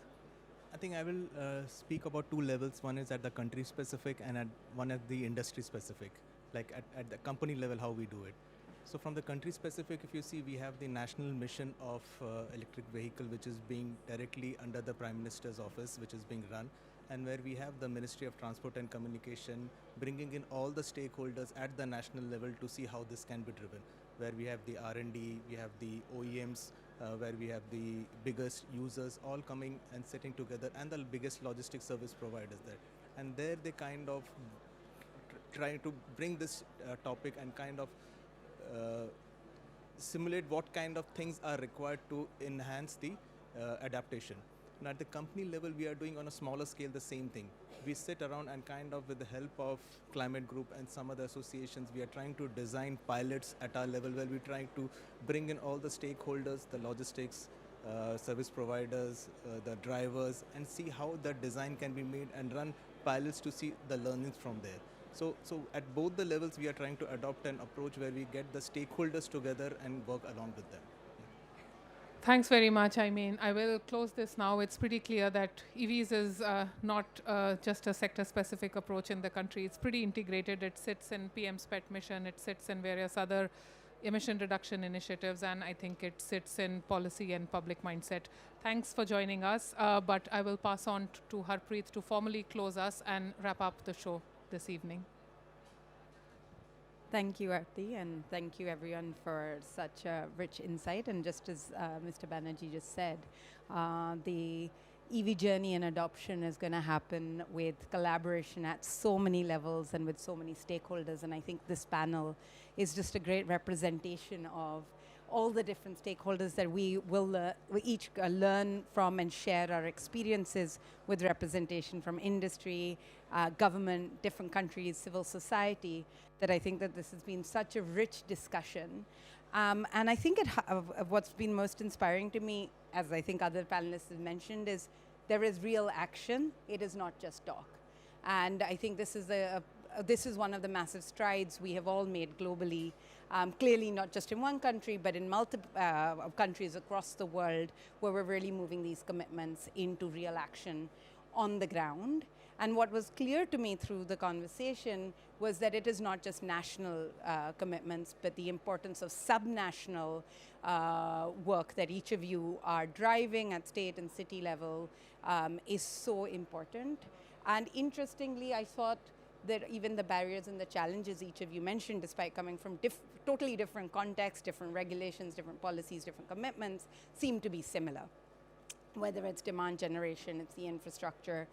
I think I will speak about two levels. One is at the country specific, and one at the industry specific, like at the company level, how we do it. So from the country specific, if you see, we have the national mission of electric vehicle, which is being directly under the Prime Minister's office, which is being run, and where we have the Ministry of Transport and Communication bringing in all the stakeholders at the national level to see how this can be driven, where we have the R&D, we have the OEMs, where we have the biggest users all coming and sitting together, and the biggest logistic service providers there. And there they kind of try to bring this topic and kind of simulate what kind of things are required to enhance the adaptation. And at the company level, we are doing on a smaller scale the same thing. We sit around and kind of with the help of Climate Group and some other associations, we are trying to design pilots at our level where we're trying to bring in all the stakeholders, the logistics, service providers, the drivers, and see how that design can be made and run pilots to see the learnings from there. So at both the levels, we are trying to adopt an approach where we get the stakeholders together and work along with them. Thanks very much. I mean, I will close this now. It's pretty clear that EVs is not just a sector-specific approach in the country. It's pretty integrated. It sits in PM's PET mission. It sits in various other emission reduction initiatives, and I think it sits in policy and public mindset. Thanks for joining us, but I will pass on to Harpreet to formally close us and wrap up the show this evening. Thank you, Aarti, and thank you everyone for such a rich insight. And just as Mr. Banerjee just said, the EV journey and adoption is going to happen with collaboration at so many levels and with so many stakeholders. And I think this panel is just a great representation of all the different stakeholders that we each learn from and share our experiences with representation from industry, government, different countries, civil society, that I think that this has been such a rich discussion. And I think what's been most inspiring to me, as I think other panelists have mentioned, is there is real action. It is not just talk. And I think this is one of the massive strides we have all made globally, clearly not just in one country, but in multiple countries across the world, where we're really moving these commitments into real action on the ground. And what was clear to me through the conversation was that it is not just national commitments, but the importance of subnational work that each of you are driving at state and city level is so important. And interestingly, I thought that even the barriers and the challenges each of you mentioned, despite coming from totally different contexts, different regulations, different policies, different commitments, seem to be similar. Whether it's demand generation, it's the infrastructure,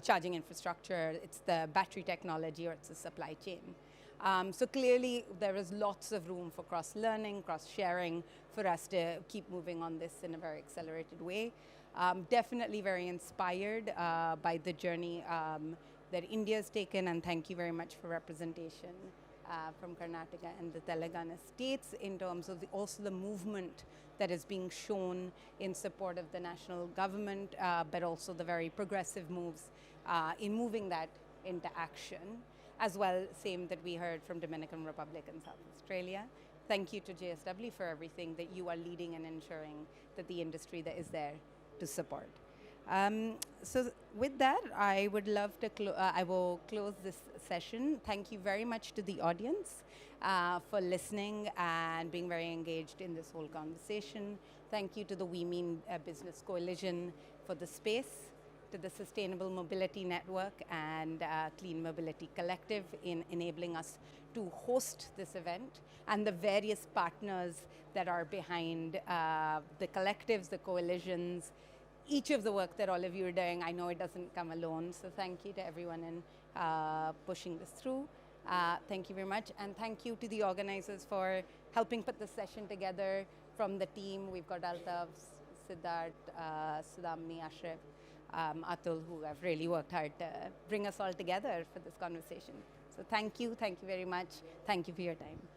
charging infrastructure, it's the battery technology, or it's the supply chain. So clearly there is lots of room for cross-learning, cross-sharing for us to keep moving on this in a very accelerated way. Definitely very inspired by the journey that India's taken, and thank you very much for representation from Karnataka and the Telangana states in terms of also the movement that is being shown in support of the national government, but also the very progressive moves in moving that into action, as well, same that we heard from Dominican Republic and South Australia. Thank you to JSW for everything that you are leading and ensuring that the industry that is there to support. So with that, I would love to I will close this session. Thank you very much to the audience for listening and being very engaged in this whole conversation. Thank you to the We Mean Business Coalition for the space, to the Sustainable Mobility Network and Clean Mobility Collective in enabling us to host this event, and the various partners that are behind the collectives, the coalitions, each of the work that all of you are doing. I know it doesn't come alone, so thank you to everyone in pushing this through. Thank you very much, and thank you to the organizers for helping put this session together. From the team, we've got Altaf, Siddharth, Sudamni, Ashraf, Atul, who have really worked hard to bring us all together for this conversation. So thank you very much. Thank you for your time.